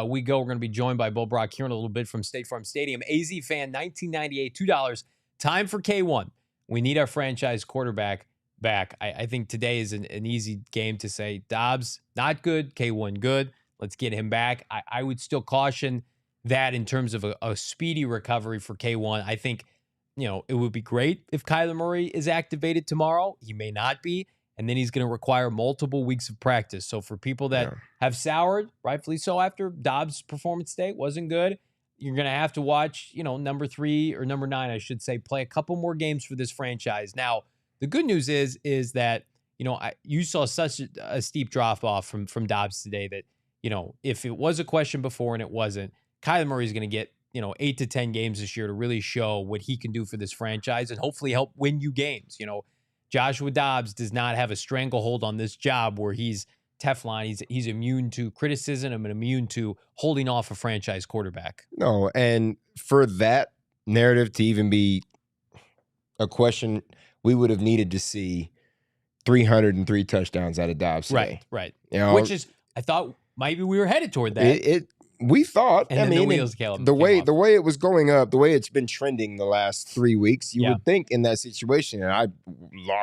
Speaker 1: We go. We're going to be joined by Bo Brock here in a little bit from State Farm Stadium. AZ fan 1998, $2. Time for K1. We need our franchise quarterback back. I think today is an easy game to say Dobbs not good, K1 good. Let's get him back. I would still caution that in terms of a speedy recovery for K1. I think, it would be great if Kyler Murray is activated tomorrow. He may not be, and then he's going to require multiple weeks of practice. So for people that have soured, rightfully so, after Dobbs' performance today wasn't good, you're going to have to watch, number 3 or number 9, I should say, play a couple more games for this franchise. Now, the good news is that, you saw such a steep drop off from Dobbs today that, if it was a question before and it wasn't, Kyler Murray's going to get, 8 to 10 games this year to really show what he can do for this franchise and hopefully help win you games. Joshua Dobbs does not have a stranglehold on this job where he's Teflon. He's immune to criticism and immune to holding off a franchise quarterback.
Speaker 2: No, and for that narrative to even be a question, we would have needed to see 303 touchdowns out of Dobbs today.
Speaker 1: Right. Which is, I thought maybe we were headed toward that.
Speaker 2: We thought,
Speaker 1: and
Speaker 2: the
Speaker 1: wheels
Speaker 2: the way it was going up, the way it's been trending the last 3 weeks, you would think in that situation. And I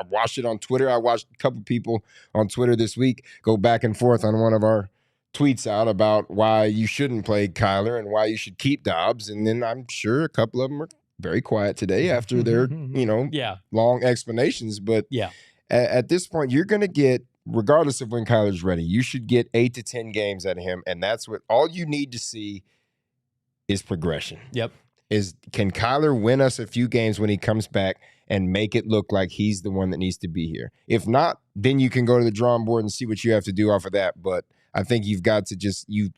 Speaker 2: watched it on Twitter. I watched a couple people on Twitter this week go back and forth on one of our tweets out about why you shouldn't play Kyler and why you should keep Dobbs. And then I'm sure a couple of them are very quiet today after their, long explanations. But at this point, you're going to get regardless of when Kyler's ready, you should get 8 to 10 games out of him, and that's what all you need to see is progression.
Speaker 1: Yep.
Speaker 2: Can Kyler win us a few games when he comes back and make it look like he's the one that needs to be here? If not, then you can go to the drawing board and see what you have to do off of that. But I think you've got to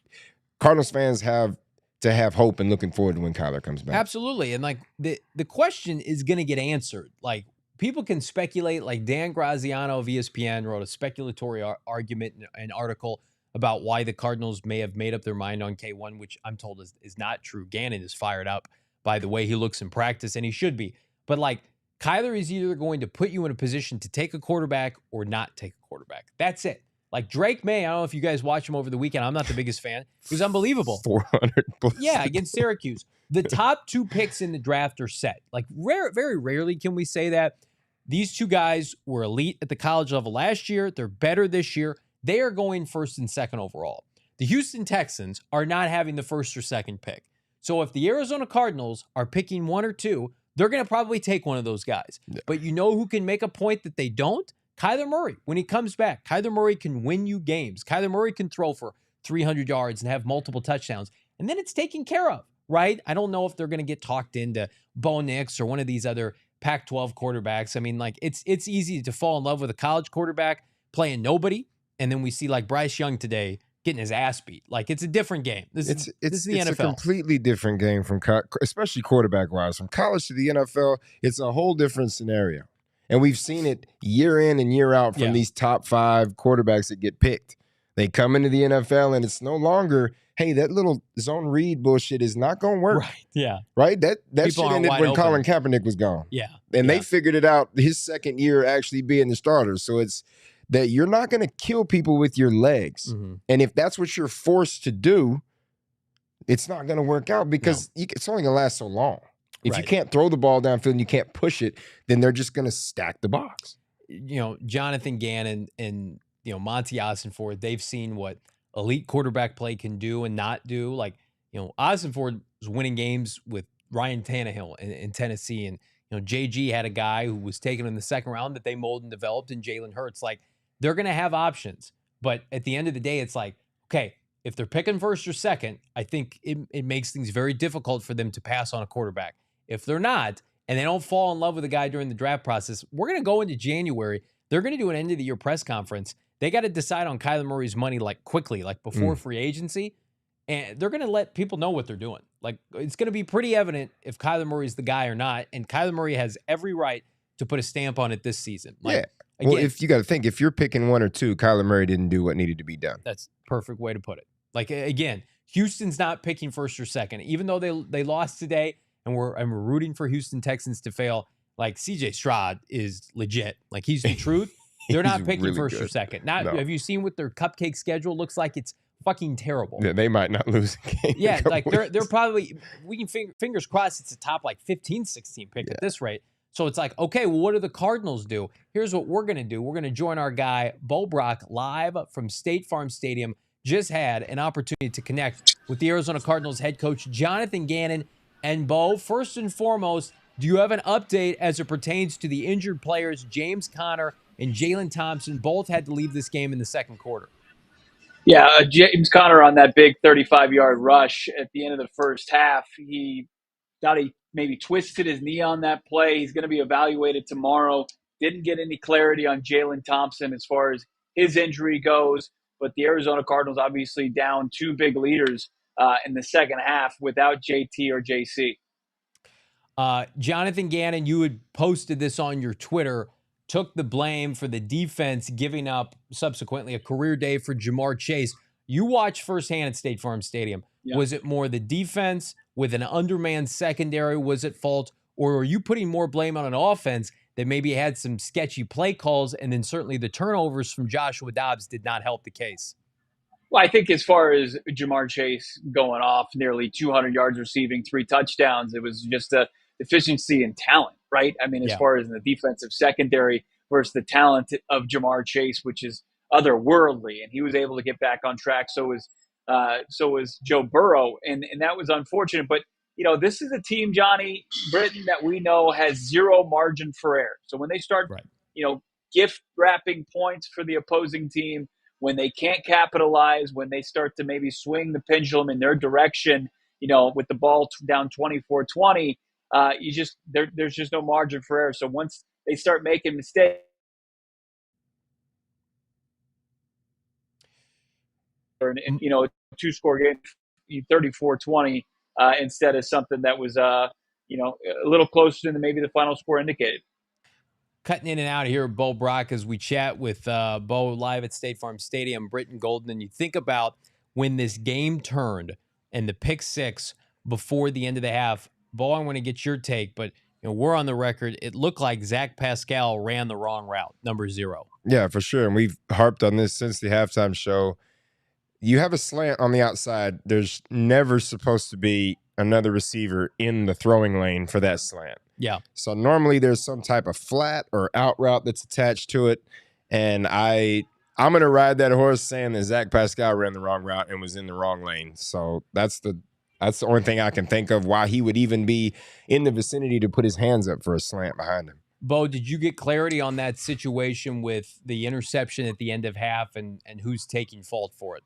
Speaker 2: Cardinals fans have to have hope and looking forward to when Kyler comes back.
Speaker 1: Absolutely. And like the question is going to get answered. Like people can speculate, like Dan Graziano of ESPN wrote a speculatory argument and article about why the Cardinals may have made up their mind on K1, which I'm told is not true. Gannon is fired up by the way he looks in practice, and he should be. But like Kyler is either going to put you in a position to take a quarterback or not take a quarterback. That's it. Like Drake May, I don't know if you guys watch him over the weekend. I'm not the biggest fan. He was unbelievable.
Speaker 2: 400 plus.
Speaker 1: Yeah, against Syracuse. The top 2 picks in the draft are set. Like very rarely can we say that. These 2 guys were elite at the college level last year. They're better this year. They are going first and second overall. The Houston Texans are not having the first or second pick. So if the Arizona Cardinals are picking 1 or 2, they're going to probably take one of those guys. Yeah. But you know who can make a point that they don't? Kyler Murray. When he comes back, Kyler Murray can win you games. Kyler Murray can throw for 300 yards and have multiple touchdowns. And then it's taken care of, right? I don't know if they're going to get talked into Bo Nix or one of these other Pac-12 quarterbacks. I mean, like it's easy to fall in love with a college quarterback playing nobody. And then we see like Bryce Young today getting his ass beat. Like it's a different game. This is the NFL.
Speaker 2: It's a completely different game especially quarterback-wise. From college to the NFL, it's a whole different scenario. And we've seen it year in and year out from these top 5 quarterbacks that get picked. They come into the NFL and it's no longer, hey, that little zone read bullshit is not going to work.
Speaker 1: Right. Yeah.
Speaker 2: Right? That shit ended when Colin Kaepernick was gone.
Speaker 1: Yeah.
Speaker 2: And they figured it out his second year actually being the starter. So it's that you're not going to kill people with your legs. Mm-hmm. And if that's what you're forced to do, it's not going to work out because it's only going to last so long. If you can't throw the ball downfield and you can't push it, then they're just going to stack the box.
Speaker 1: You know, Jonathan Gannon and, Monty Ossenford, they've seen what elite quarterback play can do and not do. Like, Ossenford was winning games with Ryan Tannehill in Tennessee. And, JG had a guy who was taken in the second round that they molded and developed in Jalen Hurts. Like, they're going to have options. But at the end of the day, it's like, okay, if they're picking first or second, I think it makes things very difficult for them to pass on a quarterback. If they're not, and they don't fall in love with a guy during the draft process, we're going to go into January. They're going to do an end-of-the-year press conference. They got to decide on Kyler Murray's money like quickly, like before free agency. And they're going to let people know what they're doing. Like it's going to be pretty evident if Kyler Murray's the guy or not. And Kyler Murray has every right to put a stamp on it this season. Like,
Speaker 2: Well, if you got to think, if you're picking 1 or 2, Kyler Murray didn't do what needed to be done.
Speaker 1: That's the perfect way to put it. Like, again, Houston's not picking first or second. Even though they lost today, and we're rooting for Houston Texans to fail. Like CJ Stroud is legit. Like he's the truth. They're not picking really first or second. Have you seen what their cupcake schedule looks like? It's fucking terrible.
Speaker 2: Yeah, they might not lose a game.
Speaker 1: Yeah, like they're probably we can fingers crossed it's a top like 15, 16 pick at this rate. So it's like, okay, well, what do the Cardinals do? Here's what we're gonna do. We're gonna join our guy Bo Brock live from State Farm Stadium. Just had an opportunity to connect with the Arizona Cardinals head coach Jonathan Gannon. And Bo, first and foremost, do you have an update as it pertains to the injured players, James Conner and Jalen Thompson? Both had to leave this game in the second quarter.
Speaker 4: Yeah, James Conner on that big 35-yard rush at the end of the first half. He thought he maybe twisted his knee on that play. He's going to be evaluated tomorrow. Didn't get any clarity on Jalen Thompson as far as his injury goes. But the Arizona Cardinals obviously down 2 big leaders in the second half without JT or JC.
Speaker 1: Jonathan Gannon, you had posted this on your Twitter, took the blame for the defense giving up subsequently a career day for Ja'Marr Chase. You watched firsthand at State Farm Stadium. Yeah. Was it more the defense with an undermanned secondary was at fault, or are you putting more blame on an offense that maybe had some sketchy play calls, and then certainly the turnovers from Joshua Dobbs did not help the case?
Speaker 4: Well, I think as far as Ja'Marr Chase going off nearly 200 yards receiving, 3 touchdowns, it was just a efficiency and talent, right? I mean, as far as in the defensive secondary versus the talent of Ja'Marr Chase, which is otherworldly, and he was able to get back on track. So was Joe Burrow, and that was unfortunate. But, this is a team, Johnny, Brittan, that we know has zero margin for error. So when they start, gift wrapping points for the opposing team, when they can't capitalize, when they start to maybe swing the pendulum in their direction, with the ball down 24-20, there's just no margin for error. So once they start making mistakes, two-score game, 34-20, instead of something that was, a little closer than maybe the final score indicated.
Speaker 1: Cutting in and out here, Bo Brock, as we chat with Bo live at State Farm Stadium, Brittan Golden, and you think about when this game turned and the pick six before the end of the half. Bo, I want to get your take, but we're on the record. It looked like Zach Pascal ran the wrong route, number 0.
Speaker 2: Yeah, for sure. And we've harped on this since the halftime show. You have a slant on the outside. There's never supposed to be another receiver in the throwing lane for that slant.
Speaker 1: Yeah.
Speaker 2: So normally there's some type of flat or out route that's attached to it. And I'm going to ride that horse saying that Zach Pascal ran the wrong route and was in the wrong lane. So that's the only thing I can think of why he would even be in the vicinity to put his hands up for a slant behind him.
Speaker 1: Bo, did you get clarity on that situation with the interception at the end of half and who's taking fault for it?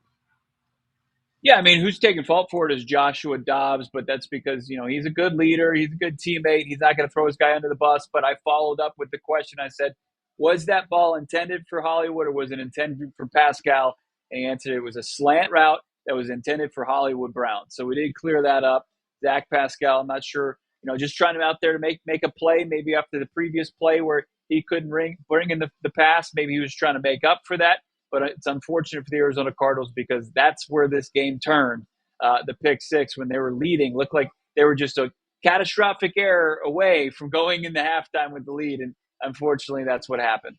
Speaker 4: Yeah, I mean, who's taking fault for it is Joshua Dobbs, but that's because, he's a good leader. He's a good teammate. He's not going to throw his guy under the bus. But I followed up with the question. I said, was that ball intended for Hollywood or was it intended for Pascal? And he answered it was a slant route that was intended for Hollywood Brown. So we did clear that up. Zach Pascal, I'm not sure, just trying him out there to make a play, maybe after the previous play where he couldn't bring in the pass. Maybe he was trying to make up for that. But it's unfortunate for the Arizona Cardinals because that's where this game turned. The pick six, when they were leading, looked like they were just a catastrophic error away from going into halftime with the lead. And unfortunately, that's what happened.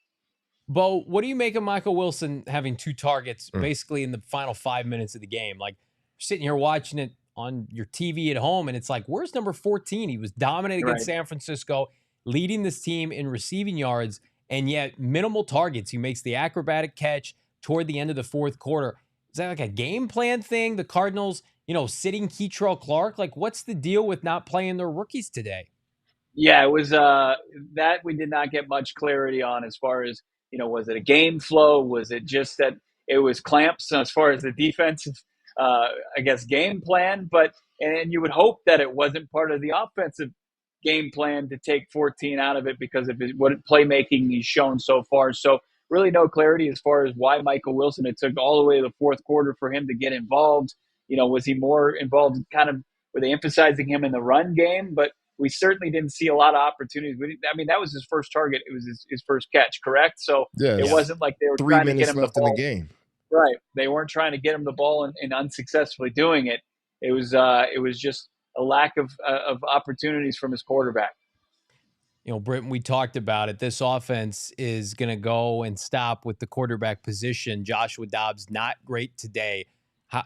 Speaker 1: Bo, what do you make of Michael Wilson having 2 targets basically in the final 5 minutes of the game? Like, you're sitting here watching it on your TV at home, and it's like, where's number 14? He was dominant against San Francisco, leading this team in receiving yards, and yet minimal targets. He makes the acrobatic catch toward the end of the fourth quarter. Is that like a game plan thing? The Cardinals, sitting Keitrell Clark? Like, what's the deal with not playing their rookies today?
Speaker 4: Yeah, it was that we did not get much clarity on as far as, was it a game flow? Was it just that it was clamps as far as the defensive, game plan? And you would hope that it wasn't part of the offensive game plan to take 14 out of it because of what playmaking he's shown so far. So really no clarity as far as why Michael Wilson, it took all the way to the fourth quarter for him to get involved. Was he more involved were they emphasizing him in the run game? But we certainly didn't see a lot of opportunities. That was his first target. It was his first catch, correct? So it wasn't like they were trying to get him the ball.
Speaker 2: In the game.
Speaker 4: Right. They weren't trying to get him the ball and unsuccessfully doing it. It was just a lack of opportunities from his quarterback.
Speaker 1: Brittan, we talked about it. This offense is going to go and stop with the quarterback position. Joshua Dobbs, not great today.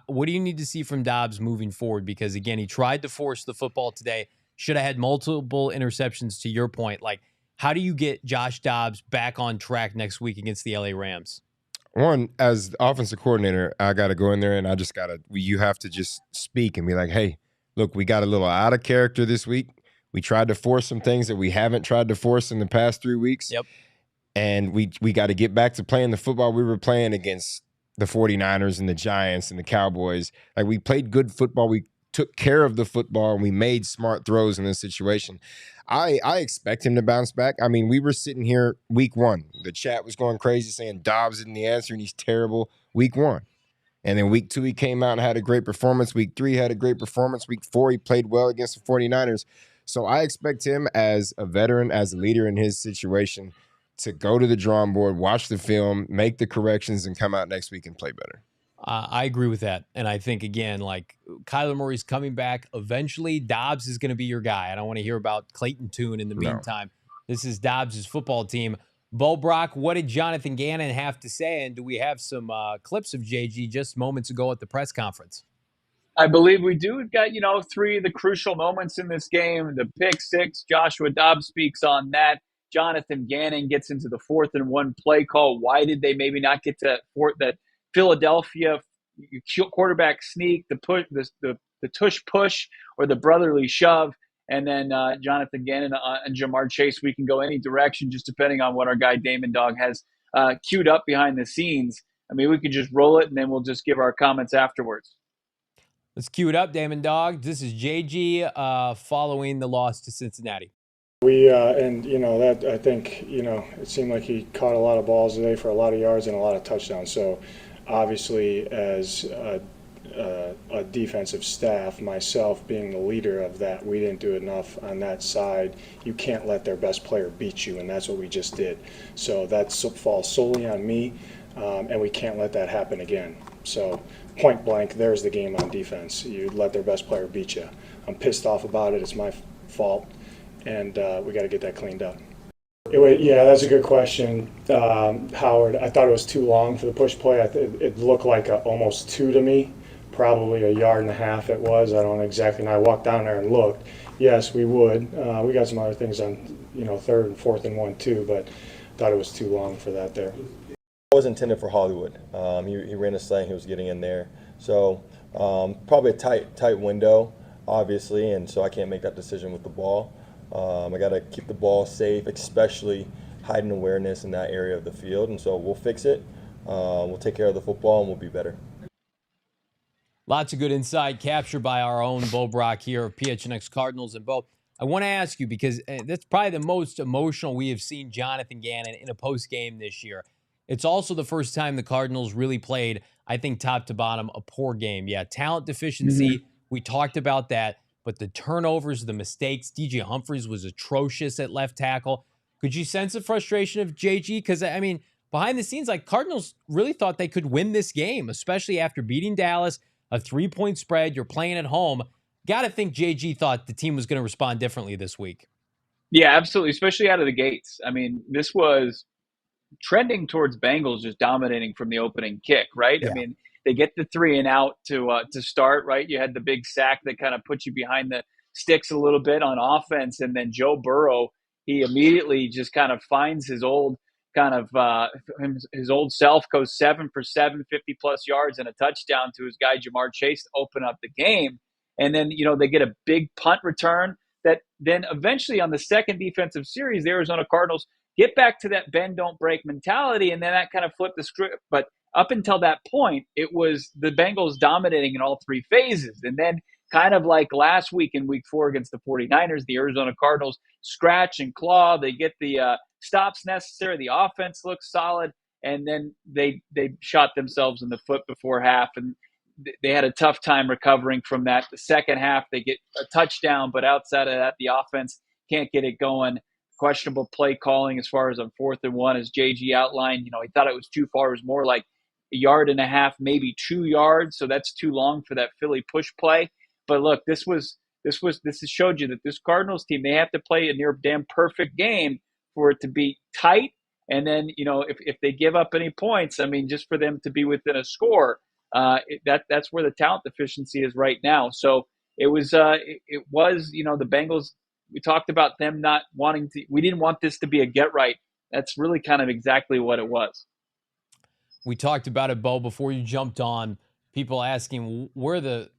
Speaker 1: What do you need to see from Dobbs moving forward? Because, again, he tried to force the football today. Should have had multiple interceptions, to your point. Like, how do you get Josh Dobbs back on track next week against the LA Rams?
Speaker 2: One, as the offensive coordinator, I got to go in there and you have to just speak and be like, hey, look, we got a little out of character this week. We tried to force some things that we haven't tried to force in the past 3 weeks.
Speaker 1: Yep.
Speaker 2: And we got to get back to playing the football we were playing against the 49ers and the Giants and the Cowboys. Like, we played good football. We took care of the football and we made smart throws in this situation. I expect him to bounce back. I mean, we were sitting here week 1. The chat was going crazy saying Dobbs isn't the answer and he's terrible week 1. And then week 2, he came out and had a great performance. Week 3, had a great performance. Week 4, he played well against the 49ers. So I expect him as a veteran, as a leader in his situation, to go to the drawing board, watch the film, make the corrections, and come out next week and play better.
Speaker 1: I agree with that. And I think, again, like, Kyler Murray's coming back. Eventually, Dobbs is going to be your guy. I don't want to hear about Clayton Tune in the meantime. This is Dobbs' football team. Bo Brock, what did Jonathan Gannon have to say? And do we have some clips of JG just moments ago at the press conference?
Speaker 4: I believe we do. We've got, 3 of the crucial moments in this game. The pick six, Joshua Dobbs speaks on that. Jonathan Gannon gets into the 4th and 1 play call. Why did they maybe not get to that Philadelphia quarterback sneak, the tush push, or the brotherly shove? and then Jonathan Gannon and Jamar Chase. We can go any direction, just depending on what our guy Damon Dog has queued up behind the scenes. I mean, we could just roll it, and then we'll just give our comments afterwards.
Speaker 1: Let's cue it up, Damon Dog. This is JG following the loss to Cincinnati.
Speaker 5: And that, I think, it seemed like he caught a lot of balls today for a lot of yards and a lot of touchdowns. So obviously, as a defensive staff, myself being the leader of that, we didn't do enough on that side. You can't let their best player beat you, and that's what we just did. So that falls solely on me, and we can't let that happen again. So point blank, there's the game on defense. You let their best player beat you. I'm pissed off about it. It's my fault, and we got to get that cleaned up. Yeah, that's a good question, Howard. I thought it was too long for the push play. It looked like almost 2 to me. Probably a yard and a half it was. I don't know exactly. And I walked down there and looked. Yes, we would. We got some other things on, 3rd and 4th and 1 too, but thought it was too long for that there.
Speaker 6: It was intended for Hollywood. He ran a slant. He was getting in there. So probably a tight window, obviously, and so I can't make that decision with the ball. I got to keep the ball safe, especially hiding awareness in that area of the field. And so we'll fix it. We'll take care of the football, and we'll be better.
Speaker 1: Lots of good insight captured by our own Bo Brock here of PHNX Cardinals. And Bo, I want to ask you, because that's probably the most emotional we have seen Jonathan Gannon in a postgame this year. It's also the first time the Cardinals really played, I think, top to bottom, a poor game. Yeah, talent deficiency, we talked about that, but the turnovers, the mistakes, DJ Humphries was atrocious at left tackle. Could you sense the frustration of JG? Because, I mean, behind the scenes, like, Cardinals really thought they could win this game, especially after beating Dallas, a 3-point spread, you're playing at home. Got to think JG thought the team was going to respond differently this week.
Speaker 4: Yeah, absolutely, especially out of the gates. I mean, this was trending towards Bengals just dominating from the opening kick, right?
Speaker 1: Yeah.
Speaker 4: I mean, they get the 3 and out to start, right? You had the big sack that kind of put you behind the sticks a little bit on offense, and then Joe Burrow, he immediately just kind of finds his old his old self, goes 7 for 7, 50-plus yards and a touchdown to his guy Jamar Chase to open up the game. And then, they get a big punt return that then eventually on the second defensive series, the Arizona Cardinals get back to that bend, don't break mentality, and then that kind of flipped the script. But up until that point, it was the Bengals dominating in all 3 phases. And then kind of like last week in week 4 against the 49ers, the Arizona Cardinals scratch and claw. They get the stops necessary. The offense looks solid. And then they shot themselves in the foot before half. And they had a tough time recovering from that. The second half, they get a touchdown. But outside of that, the offense can't get it going. Questionable play calling as far as on 4th and 1, as JG outlined. He thought it was too far. It was more like a yard and a half, maybe 2 yards. So that's too long for that Philly push play. But look, this showed you that this Cardinals team, they have to play a near damn perfect game for it to be tight. And then, if they give up any points, I mean, just for them to be within a score, that's where the talent deficiency is right now. So it was the Bengals. We talked about them not wanting to. We didn't want this to be a get right. That's really kind of exactly what it was.
Speaker 1: We talked about it, Bo, before you jumped on. People asking where the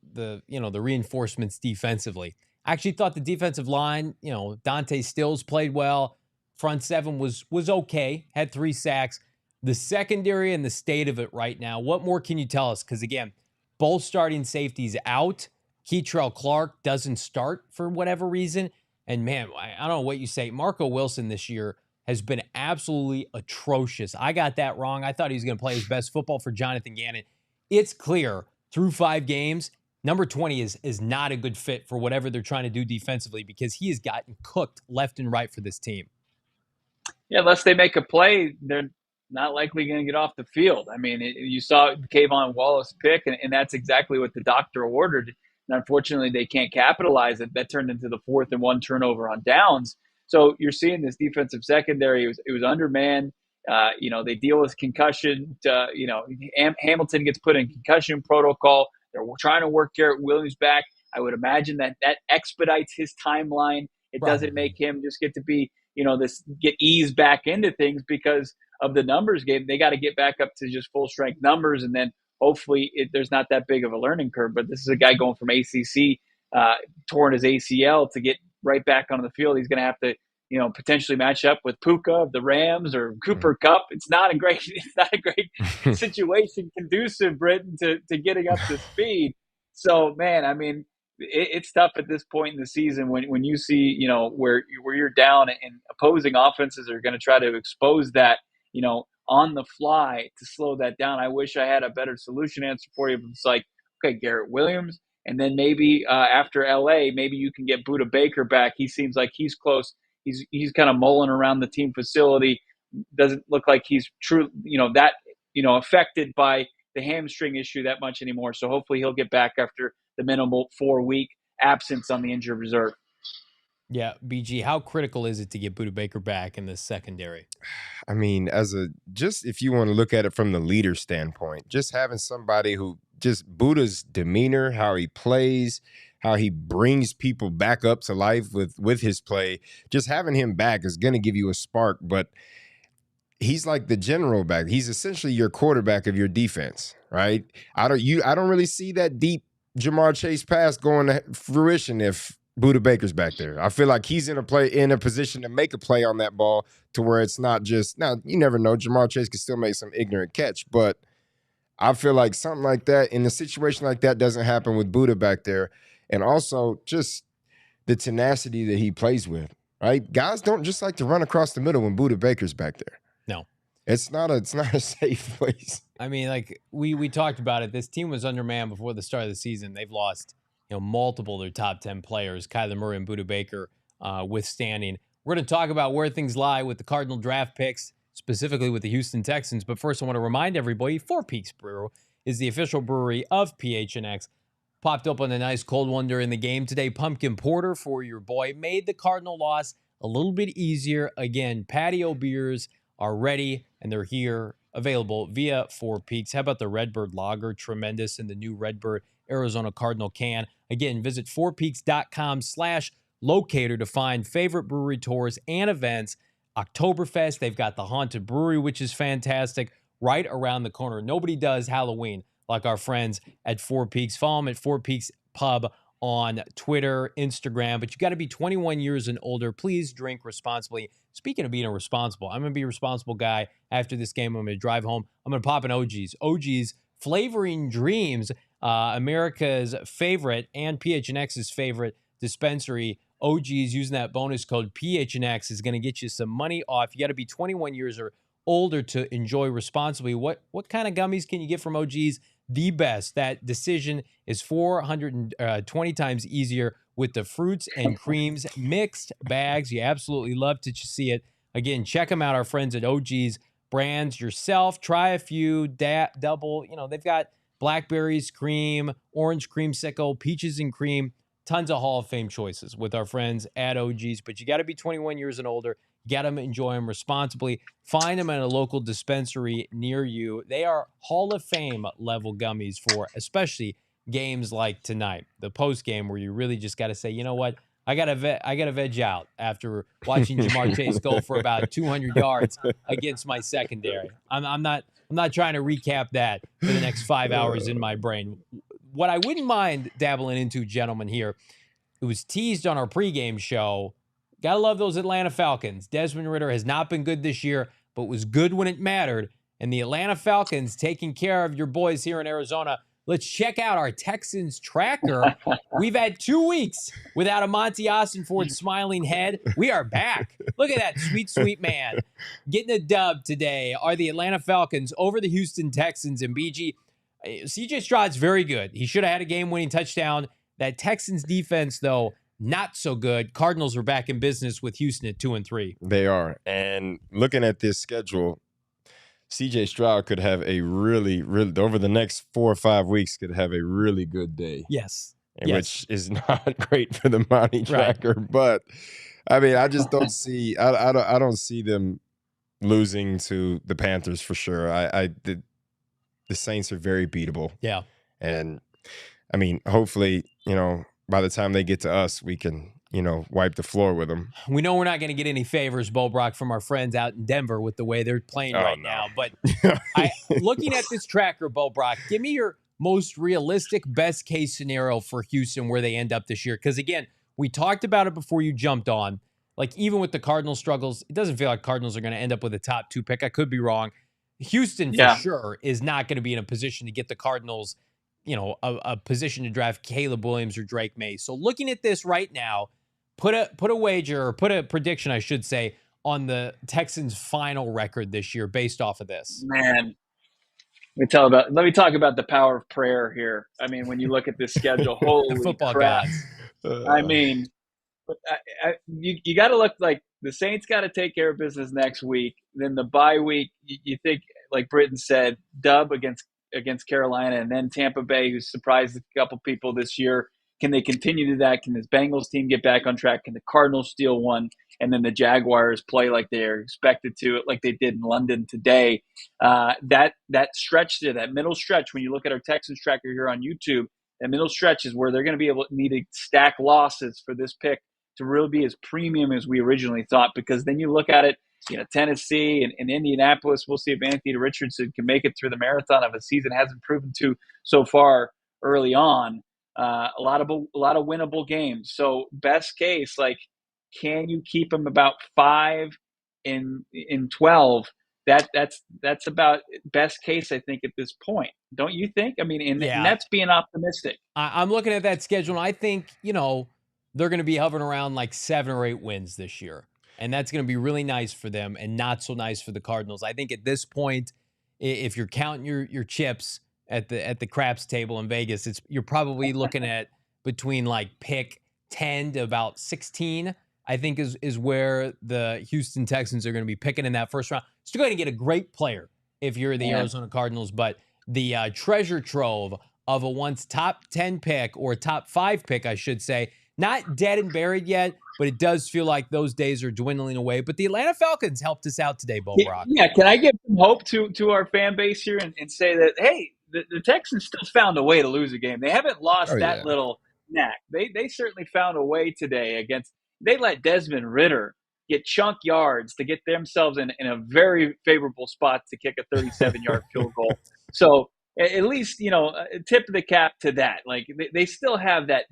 Speaker 1: reinforcements defensively. I actually thought the defensive line, Dante Stills played well. Front 7 was okay, had 3 sacks. The secondary and the state of it right now, what more can you tell us? Because, again, both starting safeties out. Keitrell Clark doesn't start for whatever reason. And, man, I don't know what you say. Marco Wilson this year has been absolutely atrocious. I got that wrong. I thought he was going to play his best football for Jonathan Gannon. It's clear through 5 games, number 20 is not a good fit for whatever they're trying to do defensively, because he has gotten cooked left and right for this team.
Speaker 4: Yeah, unless they make a play, they're not likely going to get off the field. I mean, you saw Kayvon Wallace pick, and that's exactly what the doctor ordered. And unfortunately, they can't capitalize it. That turned into the 4th and 1 turnover on downs. So you're seeing this defensive secondary. It was undermanned. They deal with concussion. Hamilton gets put in concussion protocol. They're trying to work Garrett Williams back. I would imagine that expedites his timeline. It doesn't make him just get to be, get eased back into things because of the numbers game. They got to get back up to just full strength numbers, and then hopefully there's not that big of a learning curve. But this is a guy going from ACC, torn his ACL, to get right back onto the field. He's going to have to, potentially match up with Puka of the Rams or Cooper Kupp. It's not a great situation conducive, Brittan, to getting up to speed. So, man, I mean, it's tough at this point in the season when you see, where you're down and opposing offenses are going to try to expose that, on the fly to slow that down. I wish I had a better solution answer for you. But it's like, okay, Garrett Williams, and then maybe after LA, maybe you can get Budda Baker back. He seems like he's close. He's kind of mulling around the team facility. Doesn't look like he's true, affected by the hamstring issue that much anymore. So hopefully he'll get back after the minimal 4-week absence on the injured reserve.
Speaker 1: Yeah, BG, how critical is it to get Budda Baker back in the secondary?
Speaker 2: I mean, just if you want to look at it from the leader standpoint, just having somebody who just Budda's demeanor, how he plays, how he brings people back up to life with his play, just having him back is going to give you a spark. But he's like the general back. He's essentially your quarterback of your defense, right? I don't really see that deep Jamar Chase pass going to fruition if Budda Baker's back there. I feel like he's in a position to make a play on that ball to where it's not just, now you never know, Jamar Chase can still make some ignorant catch, but I feel like something like that in a situation like that doesn't happen with Budda back there. And also just the tenacity that he plays with, right? Guys don't just like to run across the middle when Budda Baker's back there.
Speaker 1: No.
Speaker 2: It's not a safe place.
Speaker 1: I mean, like we talked about it. This team was undermanned before the start of the season. They've lost, multiple of their top 10 players, Kyler Murray and Budda Baker withstanding. We're going to talk about where things lie with the Cardinal draft picks, specifically with the Houston Texans. But first, I want to remind everybody, Four Peaks Brew is the official brewery of PHNX. Popped up on a nice cold one during the game today. Pumpkin Porter for your boy. Made the Cardinal loss a little bit easier. Again, patio beers are ready, and they're here, available via Four Peaks. How about the Redbird Lager? Tremendous in the new Redbird Arizona Cardinal can. Again, visit fourpeaks.com/locator to find favorite brewery tours and events. Oktoberfest, they've got the Haunted Brewery, which is fantastic, right around the corner. Nobody does Halloween like our friends at Four Peaks. Follow them at Four Peaks Pub on Twitter, Instagram, but you got to be 21 years and older. Please drink responsibly. Speaking of being a responsible, I'm going to be a responsible guy after this game. I'm going to drive home. I'm going to pop an OG's. OG's Flavoring Dreams, America's favorite and PHNX's favorite dispensary. OG's, using that bonus code PHNX, is going to get you some money off. You got to be 21 years or older to enjoy responsibly. What kind of gummies can you get from OG's? The best. That decision is 420 times easier with the fruits and creams mixed bags. You absolutely love to see it. Again, check them out, our friends at OG's Brands yourself. Try a few, double. They've got blackberries cream, orange creamsicle, peaches and cream. Tons of Hall of Fame choices with our friends at OG's. But you got to be 21 years and older. You got to enjoy them responsibly. Find them at a local dispensary near you. They are Hall of Fame level gummies for especially games like tonight, the post game, where you really just got to say, you know what, I got to veg out after watching Jamar Chase go for about 200 yards against my secondary. I'm not trying to recap that for the next 5 hours in my brain. What I wouldn't mind dabbling into, gentlemen, here, it was teased on our pregame show. Gotta love those Atlanta Falcons. Desmond Ridder has not been good this year, but was good when it mattered. And the Atlanta Falcons taking care of your boys here in Arizona. Let's check out our Texans Tracker. We've had 2 weeks without a Monty Austinford smiling head. We are back. Look at that sweet, sweet man. Getting a dub today are the Atlanta Falcons over the Houston Texans. And BG, CJ Stroud's very good. He should have had a game-winning touchdown. That Texans defense, though, not so good. Cardinals are back in business with Houston at 2-3.
Speaker 2: They are. And looking at this schedule, CJ Stroud could have a really, over the next 4 or 5 weeks, could have a really good day.
Speaker 1: Yes.
Speaker 2: Which is not great for the Monty Tracker. Right. But, I mean, I just don't see I don't see them losing to the Panthers for sure. The Saints are very beatable.
Speaker 1: Yeah.
Speaker 2: And, I mean, hopefully, by the time they get to us, we can, wipe the floor with them.
Speaker 1: We know we're not going to get any favors, Bo Brock, from our friends out in Denver with the way they're playing now. But looking at this tracker, Bo Brock, give me your most realistic, best case scenario for Houston where they end up this year. Because, again, We talked about it before you jumped on. Like, even with the Cardinals struggles, it doesn't feel like Cardinals are going to end up with a top 2 pick. I could be wrong. Houston, for sure, is not going to be in a position to get the Cardinals, a position to draft Caleb Williams or Drake May. So looking at this right now, put a wager, or put a prediction, I should say, on the Texans' final record this year based off of this.
Speaker 4: Man, let me talk about the power of prayer here. I mean, when you look at this schedule, holy
Speaker 1: The football
Speaker 4: crap.
Speaker 1: gods.
Speaker 4: I mean, you got to look like the Saints got to take care of business next week. Then the bye week, you think, like Brittan said, dub against Carolina, and then Tampa Bay, who's surprised a couple people this year. Can they continue to that? Can this Bengals team get back on track? Can the Cardinals steal one? And then the Jaguars play like they're expected to, like they did in London today. That stretch there, that middle stretch, when you look at our Texans Tracker here on YouTube, that middle stretch is where they're going to need to stack losses for this pick to really be as premium as we originally thought. Because then you look at it, Tennessee and Indianapolis, we'll see if Anthony Richardson can make it through the marathon of a season. Hasn't proven to so far early on. A lot of winnable games. So best case, like, can you keep them about 5 in 12? That's about best case, I think, at this point. Don't you think? I mean, and that's being optimistic.
Speaker 1: I'm looking at that schedule, and I think, they're going to be hovering around like 7 or 8 wins this year. And that's going to be really nice for them and not so nice for the Cardinals. I think at this point, if you're counting your chips at the craps table in Vegas, you're probably looking at between like pick 10 to about 16, I think is where the Houston Texans are going to be picking in that first round. Still going to get a great player if you're the Arizona Cardinals, but the treasure trove of a once top 10 pick, or top 5 pick, I should say, not dead and buried yet, but it does feel like those days are dwindling away. But the Atlanta Falcons helped us out today, Bo Brock.
Speaker 4: Yeah, can I give some hope to our fan base here and say that, hey, the Texans still found a way to lose a game. They haven't lost little knack. They certainly found a way today they let Desmond Ridder get chunk yards to get themselves in a very favorable spot to kick a 37-yard field goal. So at least, tip of the cap to that. Like, they still have that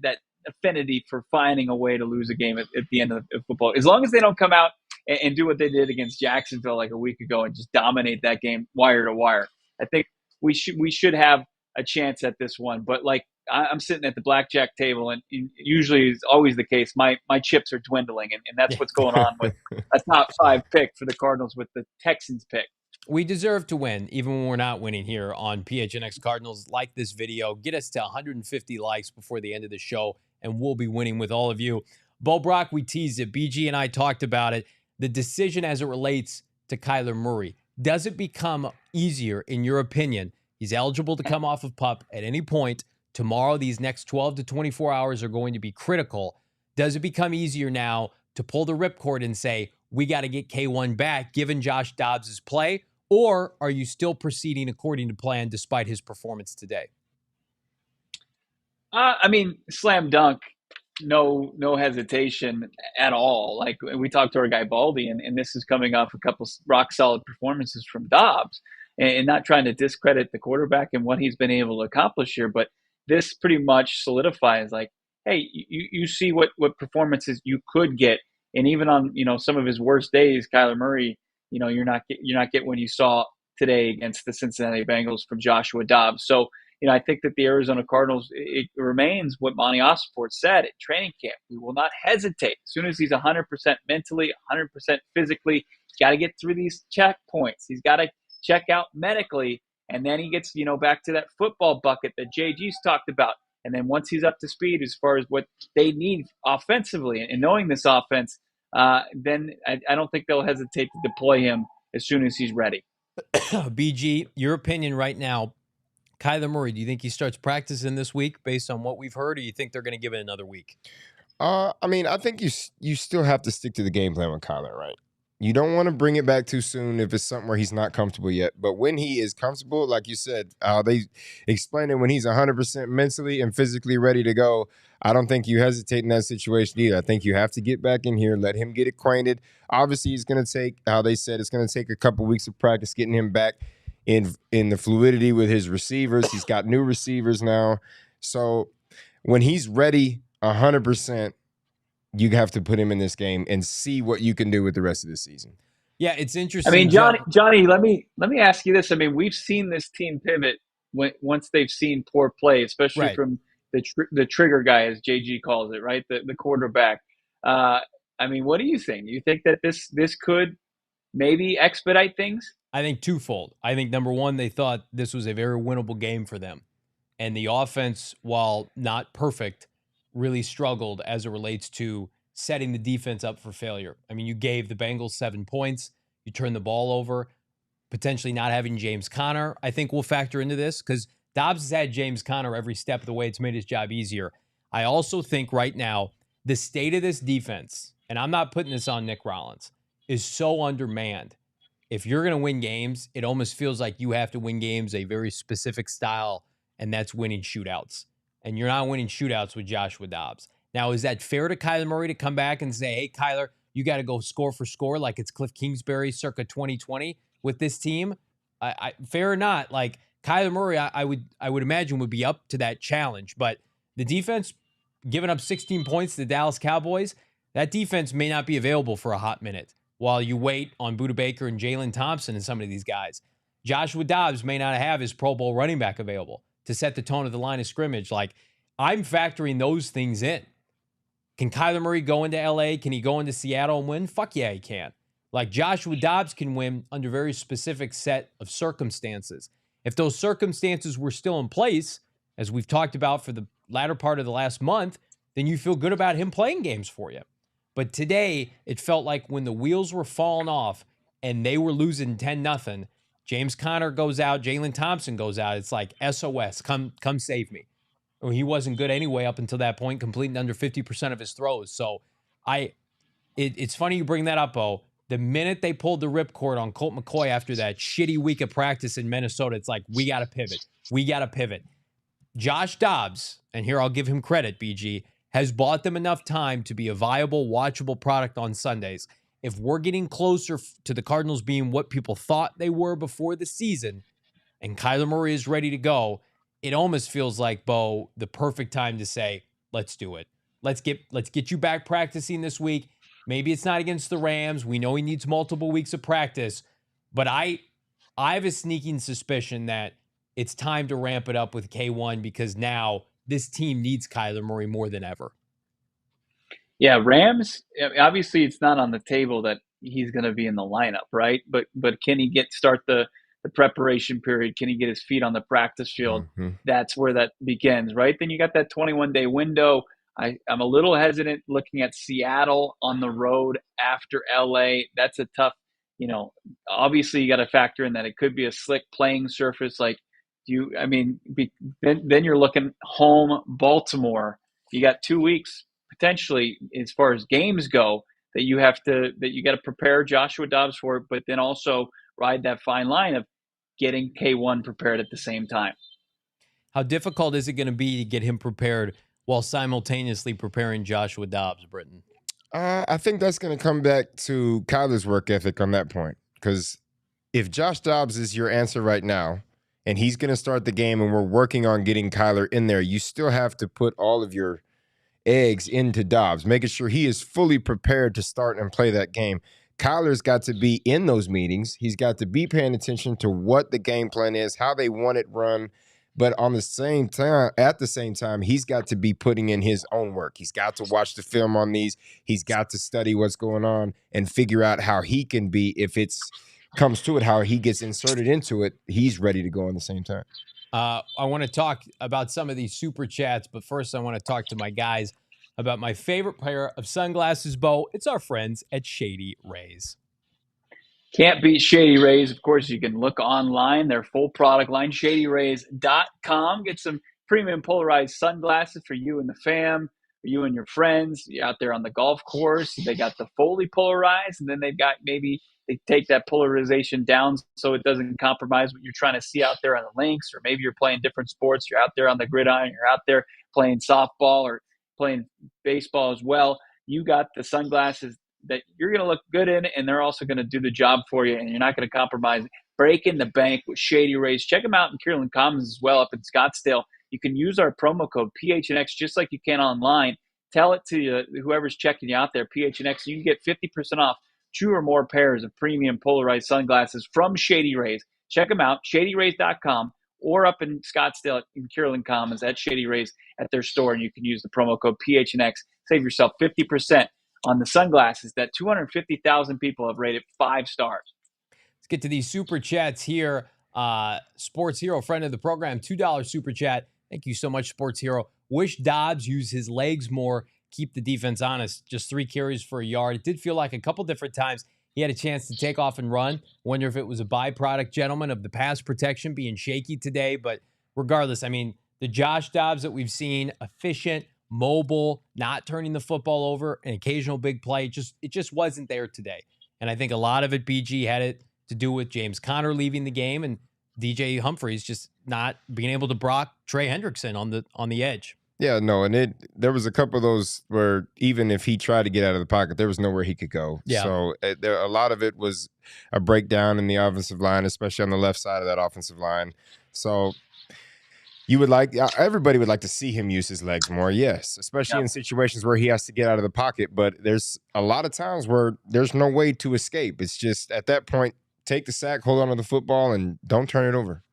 Speaker 4: affinity for finding a way to lose a game at the end of football. As long as they don't come out and do what they did against Jacksonville like a week ago and just dominate that game wire to wire, I think we should have a chance at this one. But like, I'm sitting at the blackjack table, and usually is always the case. My chips are dwindling, and that's what's going on with a top 5 pick for the Cardinals with the Texans pick.
Speaker 1: We deserve to win, even when we're not winning here on PHNX Cardinals. Like this video, get us to 150 likes before the end of the show, and we'll be winning with all of you. Bo Brock, we teased it. BG and I talked about it. The decision as it relates to Kyler Murray. Does it become easier, in your opinion? He's eligible to come off of PUP at any point. Tomorrow, these next 12 to 24 hours are going to be critical. Does it become easier now to pull the ripcord and say, we got to get K1 back, given Josh Dobbs' play? Or are you still proceeding according to plan despite his performance today?
Speaker 4: I mean, slam dunk, no hesitation at all. Like, we talked to our guy Baldy, and this is coming off a couple rock solid performances from Dobbs, and not trying to discredit the quarterback and what he's been able to accomplish here, but this pretty much solidifies, like, hey, you see what performances you could get, and even on some of his worst days, Kyler Murray, you're not getting what you saw today against the Cincinnati Bengals from Joshua Dobbs. So I think that the Arizona Cardinals, it remains what Monty Ossenfort said at training camp. We will not hesitate. As soon as he's 100% mentally, 100% physically, he's got to get through these checkpoints. He's got to check out medically, and then he gets back to that football bucket that JG's talked about. And then once he's up to speed as far as what they need offensively and knowing this offense, then I don't think they'll hesitate to deploy him as soon as he's ready.
Speaker 1: BG, your opinion right now, Kyler Murray, do you think he starts practicing this week based on what we've heard, or do you think they're going to give it another week?
Speaker 2: I mean, I think you still have to stick to the game plan with Kyler, right? You don't want to bring it back too soon if it's something where he's not comfortable yet. But when he is comfortable, like you said, they explain it, when he's 100% mentally and physically ready to go, I don't think you hesitate in that situation either. I think you have to get back in here, let him get acquainted. Obviously, it's going to take, how they said, it's going to take a couple weeks of practice getting him back in the fluidity with his receivers. He's got new receivers now. So when he's ready 100%, you have to put him in this game and see what you can do with the rest of the season.
Speaker 1: Yeah, it's
Speaker 4: I
Speaker 1: interesting.
Speaker 4: mean, Johnny, let me ask you this. I mean, we've seen this team pivot once they've seen poor play, especially
Speaker 1: Right.
Speaker 4: from the trigger guy, as JG calls it, right? The quarterback. I mean, what do you think? Do you think that this could maybe expedite things?
Speaker 1: I think twofold. I think number one, they thought this was a very winnable game for them. And the offense, while not perfect, really struggled as it relates to setting the defense up for failure. I mean, you gave the Bengals 7 points. You turned the ball over. Potentially not having James Conner, I think, will factor into this because Dobbs has had James Conner every step of the way. It's made his job easier. I also think right now, the state of this defense, and I'm not putting this on Nick Rollins, is so undermanned. If you're going to win games, it almost feels like you have to win games a very specific style, and that's winning shootouts. And you're not winning shootouts with Joshua Dobbs. Now, is that fair to Kyler Murray to come back and say, hey, Kyler, you got to go score for score like it's Cliff Kingsbury circa 2020 with this team? Fair or not, like Kyler Murray, I would imagine would be up to that challenge. But the defense giving up 16 points to the Dallas Cowboys, that defense may not be available for a hot minute while you wait on Budda Baker and Jalen Thompson and some of these guys. Joshua Dobbs may not have his Pro Bowl running back available to set the tone of the line of scrimmage. Like, I'm factoring those things in. Can Kyler Murray go into LA? Can he go into Seattle and win? Fuck yeah, he can. Like, Joshua Dobbs can win under very specific set of circumstances. If those circumstances were still in place, as we've talked about for the latter part of the last month, then you feel good about him playing games for you. But today, it felt like when the wheels were falling off and they were losing 10-0, James Conner goes out, Jalen Thompson goes out. It's like SOS, come save me. Well, he wasn't good anyway up until that point, completing under 50% of his throws. So it's funny you bring that up, Bo. The minute they pulled the ripcord on Colt McCoy after that shitty week of practice in Minnesota, it's like, we got to pivot. We got to pivot. Josh Dobbs, and here I'll give him credit, BG, has bought them enough time to be a viable, watchable product on Sundays. If we're getting closer to the Cardinals being what people thought they were before the season, and Kyler Murray is ready to go, it almost feels like, Bo, the perfect time to say, let's do it. Let's get you back practicing this week. Maybe it's not against the Rams. We know he needs multiple weeks of practice. But I have a sneaking suspicion that it's time to ramp it up with K1 because now this team needs Kyler Murray more than ever.
Speaker 4: Yeah, Rams, obviously it's not on the table that he's going to be in the lineup, right? But can he start the preparation period? Can he get his feet on the practice field?
Speaker 2: Mm-hmm.
Speaker 4: That's where that begins, right? Then you got that 21-day window. I'm a little hesitant looking at Seattle on the road after LA. That's a tough, obviously you got to factor in that it could be a slick playing surface. Like, then you're looking home Baltimore. You got 2 weeks potentially as far as games go that you got to prepare Joshua Dobbs for, but then also ride that fine line of getting K1 prepared at the same time.
Speaker 1: How difficult is it going to be to get him prepared while simultaneously preparing Joshua Dobbs, Brittan?
Speaker 2: I think that's going to come back to Kyler's work ethic on that point. Because if Josh Dobbs is your answer right now, and he's going to start the game and we're working on getting Kyler in there, you still have to put all of your eggs into Dobbs, making sure he is fully prepared to start and play that game. Kyler's got to be in those meetings. He's got to be paying attention to what the game plan is, how they want it run. But at the same time, he's got to be putting in his own work. He's got to watch the film on these. He's got to study what's going on and figure out how he can be, if it's comes to it, how he gets inserted into it. He's ready to go on the same time.
Speaker 1: I want to talk about some of these super chats, but first I want to talk to my guys about my favorite pair of sunglasses, Bo. It's our friends at Shady Rays.
Speaker 4: Can't beat Shady Rays. Of course, you can look online. Their full product line, shadyrays.com. Get some premium polarized sunglasses for you and the fam, for you and your friends. You're out there on the golf course. They got the fully polarized, and then they've got maybe they take that polarization down so it doesn't compromise what you're trying to see out there on the links, or maybe you're playing different sports. You're out there on the gridiron. You're out there playing softball or playing baseball as well. You got the sunglasses that you're going to look good in, and they're also going to do the job for you, and you're not going to compromise. Breaking the bank with Shady Rays. Check them out in Kierland Commons as well up in Scottsdale. You can use our promo code PHNX just like you can online. tell it to whoever's checking you out there, PHNX. You can get 50% off 2 or more pairs of premium polarized sunglasses from Shady Rays. Check them out, shadyrays.com, or up in Scottsdale in Kierland Commons at Shady Rays at their store, and you can use the promo code PHNX. Save yourself 50% on the sunglasses that 250,000 people have rated 5 stars.
Speaker 1: Let's get to these super chats here. Sports Hero, friend of the program, $2 super chat. Thank you so much, Sports Hero. Wish Dobbs used his legs more, keep the defense honest. Just 3 carries for a yard. It did feel like a couple different times he had a chance to take off and run. Wonder if it was a byproduct, gentlemen, of the pass protection being shaky today. But regardless, I mean, the Josh Dobbs that we've seen, efficient, mobile, not turning the football over, an occasional big play, it just wasn't there today. And I think a lot of it, BG, had it to do with James Conner leaving the game and DJ Humphries just not being able to block Trey Hendrickson on the edge.
Speaker 2: Yeah, no, and there was a couple of those where even if he tried to get out of the pocket, there was nowhere he could go.
Speaker 1: Yeah.
Speaker 2: So a lot of it was a breakdown in the offensive line, especially on the left side of that offensive line. So everybody would like to see him use his legs more, yes, especially in situations where he has to get out of the pocket. But there's a lot of times where there's no way to escape. It's just at that point, take the sack, hold on to the football, and don't turn it over.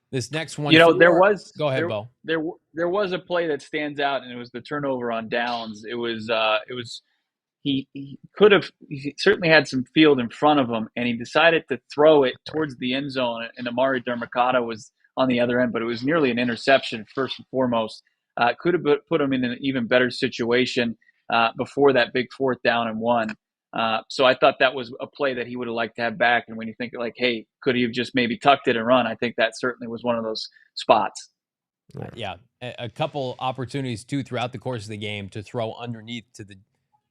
Speaker 1: This next one,
Speaker 4: go ahead,
Speaker 1: Bo.
Speaker 4: There was a play that stands out, and it was the turnover on downs. It was he certainly had some field in front of him, and he decided to throw it towards the end zone, and Amari Dermacata was on the other end, but it was nearly an interception first and foremost. Could have put him in an even better situation before that big 4th down and 1. So I thought that was a play that he would have liked to have back. And when you think like, hey, could he have just maybe tucked it and run? I think that certainly was one of those spots.
Speaker 1: Yeah, a couple opportunities too throughout the course of the game to throw underneath to the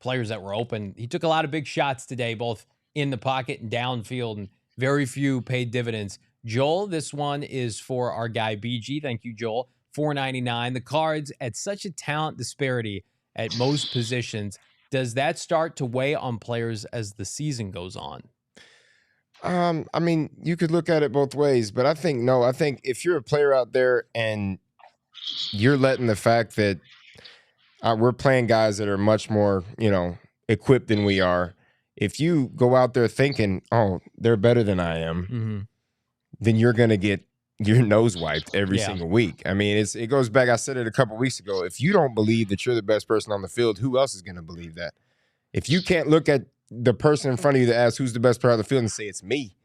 Speaker 1: players that were open. He took a lot of big shots today, both in the pocket and downfield, and very few paid dividends. Joel, this one is for our guy BG. Thank you, Joel. $4.99. The Cards at such a talent disparity at most positions. Does that start to weigh on players as the season goes on?
Speaker 2: I mean, you could look at it both ways, but I think no. I think if you're a player out there and you're letting the fact that we're playing guys that are much more, equipped than we are. If you go out there thinking, oh, they're better than I am, then you're going to get your nose wiped every single week. I mean, it goes back. I said it a couple weeks ago. If you don't believe that you're the best person on the field, who else is going to believe that? If you can't look at the person in front of you that asks who's the best player on the field and say it's me,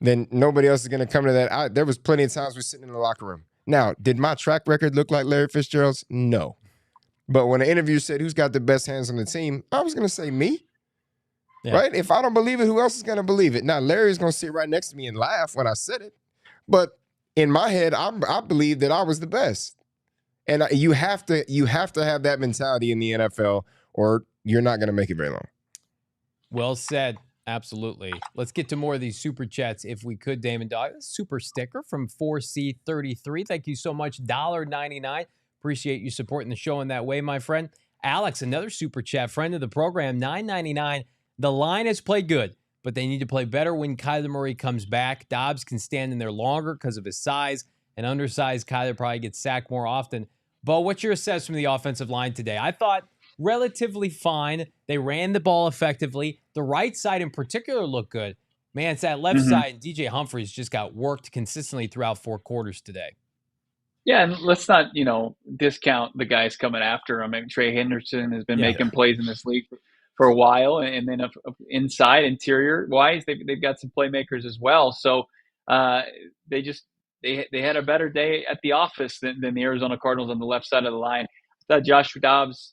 Speaker 2: then nobody else is going to come to that. There was plenty of times we're sitting in the locker room. Now, did my track record look like Larry Fitzgerald's? No. But when an interview said who's got the best hands on the team, I was going to say me. Yeah. Right? If I don't believe it, who else is going to believe it? Now, Larry's going to sit right next to me and laugh when I said it. But in my head, I believe that I was the best. And you have to have that mentality in the NFL or you're not going to make it very long.
Speaker 1: Well said. Absolutely. Let's get to more of these super chats if we could, Damon Dog. Super sticker from 4C33. Thank you so much. $1.99. Appreciate you supporting the show in that way, my friend. Alex, another super chat, friend of the program, $9.99. The line has played good, but they need to play better when Kyler Murray comes back. Dobbs can stand in there longer because of his size. An undersized Kyler probably gets sacked more often. Bo, what's your assessment of the offensive line today? I thought relatively fine. They ran the ball effectively. The right side in particular looked good. Man, it's that left side. DJ Humphries just got worked consistently throughout 4 quarters today.
Speaker 4: Yeah, and let's not, discount the guys coming after him. I mean, Trey Henderson has been making plays in this league for a while, and then inside, interior-wise, they've got some playmakers as well. So they had a better day at the office than the Arizona Cardinals on the left side of the line. I thought Josh Dobbs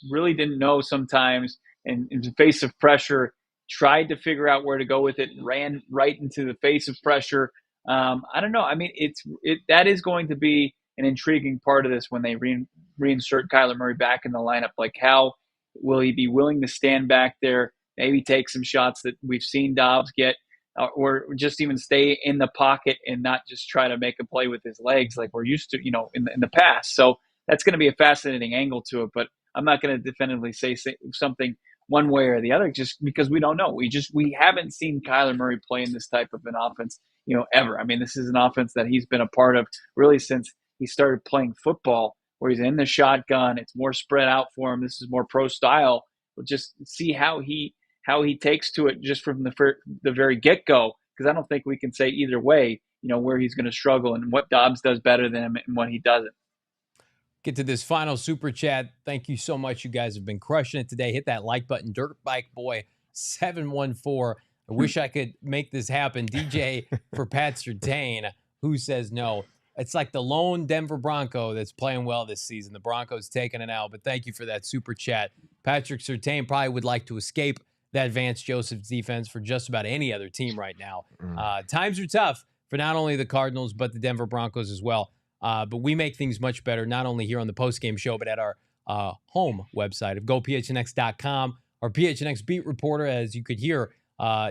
Speaker 4: really didn't know sometimes, and in the face of pressure, tried to figure out where to go with it, and ran right into the face of pressure. I don't know. I mean, that is going to be an intriguing part of this when they reinsert Kyler Murray back in the lineup. Like, how will he be willing to stand back there, maybe take some shots that we've seen Dobbs get, or just even stay in the pocket and not just try to make a play with his legs like we're used to, in the past. So that's going to be a fascinating angle to it. But I'm not going to definitively say something one way or the other, just because we don't know. We haven't seen Kyler Murray play in this type of an offense, ever. I mean, this is an offense that he's been a part of really since he started playing football where he's in the shotgun. It's more spread out for him. This is more pro style. We'll just see how he takes to it just from the very get-go, because I don't think we can say either way, where he's going to struggle and what Dobbs does better than him and what he doesn't.
Speaker 1: Get to this final super chat. Thank you so much. You guys have been crushing it today. Hit that like button. Dirt Bike Boy 714. I wish I could make this happen. DJ for Pat Surtain, who says no. It's like the lone Denver Bronco that's playing well this season. The Broncos taking it out, but thank you for that super chat. Patrick Surtain probably would like to escape that Vance Joseph's defense for just about any other team right now. Times are tough for not only the Cardinals, but the Denver Broncos as well. But we make things much better, not only here on the postgame show, but at our home website of gophnx.com. Our PHNX beat reporter, as you could hear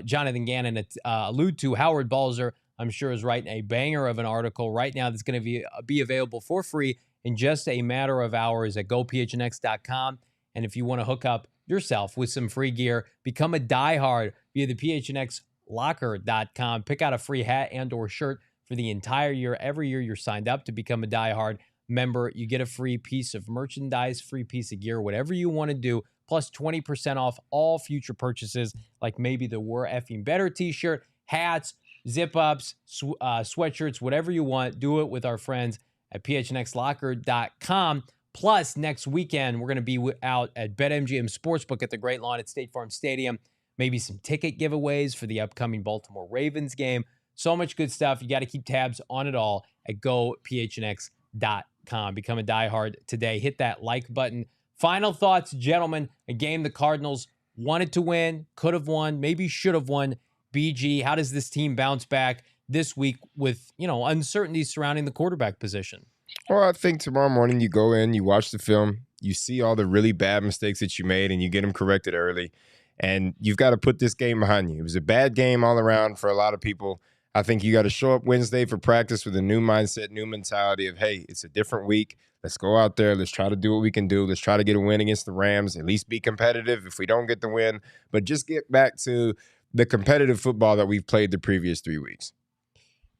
Speaker 1: Jonathan Gannon allude to, Howard Balzer, I'm sure, is writing a banger of an article right now that's going to be available for free in just a matter of hours at gophnx.com. And if you want to hook up yourself with some free gear, become a diehard via the PHNXlocker.com. Pick out a free hat and or shirt for the entire year. Every year you're signed up to become a diehard member, you get a free piece of merchandise, free piece of gear, whatever you want to do, plus 20% off all future purchases, like maybe the We're Effing Better t-shirt, hats, zip-ups, sweatshirts, whatever you want. Do it with our friends at PHNXlocker.com. Plus, next weekend, we're going to be out at BetMGM Sportsbook at the Great Lawn at State Farm Stadium. Maybe some ticket giveaways for the upcoming Baltimore Ravens game. So much good stuff. You got to keep tabs on it all at gophnx.com. Become a diehard today. Hit that like button. Final thoughts, gentlemen. A game the Cardinals wanted to win, could have won, maybe should have won. BG, how does this team bounce back this week with, uncertainty surrounding the quarterback position?
Speaker 2: Well, I think tomorrow morning you go in, you watch the film, you see all the really bad mistakes that you made, and you get them corrected early. And you've got to put this game behind you. It was a bad game all around for a lot of people. I think you got to show up Wednesday for practice with a new mindset, new mentality of, hey, it's a different week. Let's go out there. Let's try to do what we can do. Let's try to get a win against the Rams, at least be competitive if we don't get the win. But just get back to the competitive football that we've played the previous 3 weeks.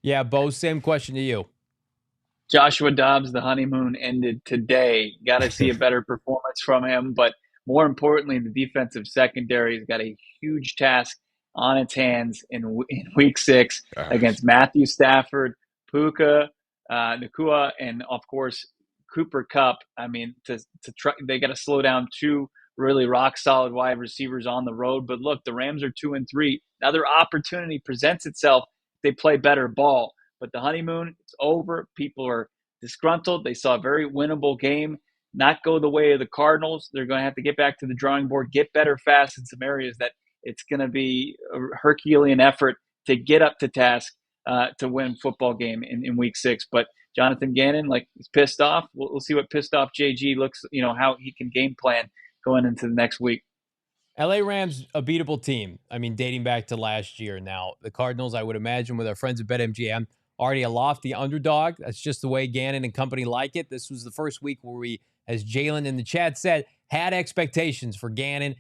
Speaker 1: Yeah, Bo, same question to you.
Speaker 4: Joshua Dobbs, the honeymoon ended today. Got to see a better performance from him. But more importantly, the defensive secondary has got a huge task on its hands in week 6 against Matthew Stafford, Puka, Nacua, and, of course, Cooper Kupp. I mean, they got to slow down 2 really rock-solid wide receivers on the road. But, look, the Rams are 2-3. Another opportunity presents itself if they play better ball. But the honeymoon, it's over. People are disgruntled. They saw a very winnable game not go the way of the Cardinals. They're going to have to get back to the drawing board, get better fast in some areas that it's going to be a Herculean effort to get up to task to win football game in week 6. But Jonathan Gannon, he's pissed off. We'll see what pissed off JG looks, how he can game plan going into the next week.
Speaker 1: LA Rams, a beatable team. I mean, dating back to last year now. The Cardinals, I would imagine, with our friends at BetMGM, already a lofty underdog. That's just the way Gannon and company like it. This was the first week where we, as Jalen in the chat said, had expectations for Gannon,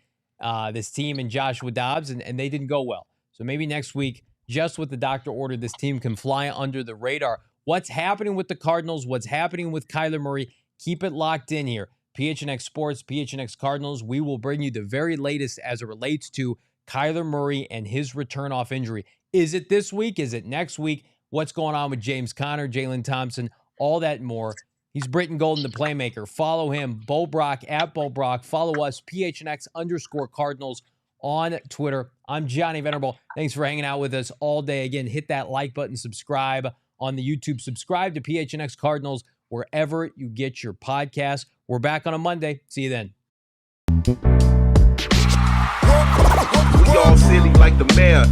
Speaker 1: this team, and Joshua Dobbs, and they didn't go well. So maybe next week, just what the doctor ordered, this team can fly under the radar. What's happening with the Cardinals? What's happening with Kyler Murray? Keep it locked in here. PHNX Sports, PHNX Cardinals. We will bring you the very latest as it relates to Kyler Murray and his return off injury. Is it this week? Is it next week? What's going on with James Conner, Jalen Thompson, all that and more. He's Brittan Golden, the playmaker. Follow him, Bo Brock, at Bo Brock. Follow us, PHNX_Cardinals on Twitter. I'm Johnny Venerable. Thanks for hanging out with us all day. Again, hit that like button, subscribe on the YouTube. Subscribe to PHNX Cardinals wherever you get your podcasts. We're back on a Monday. See you then.
Speaker 7: We all silly like the mayor.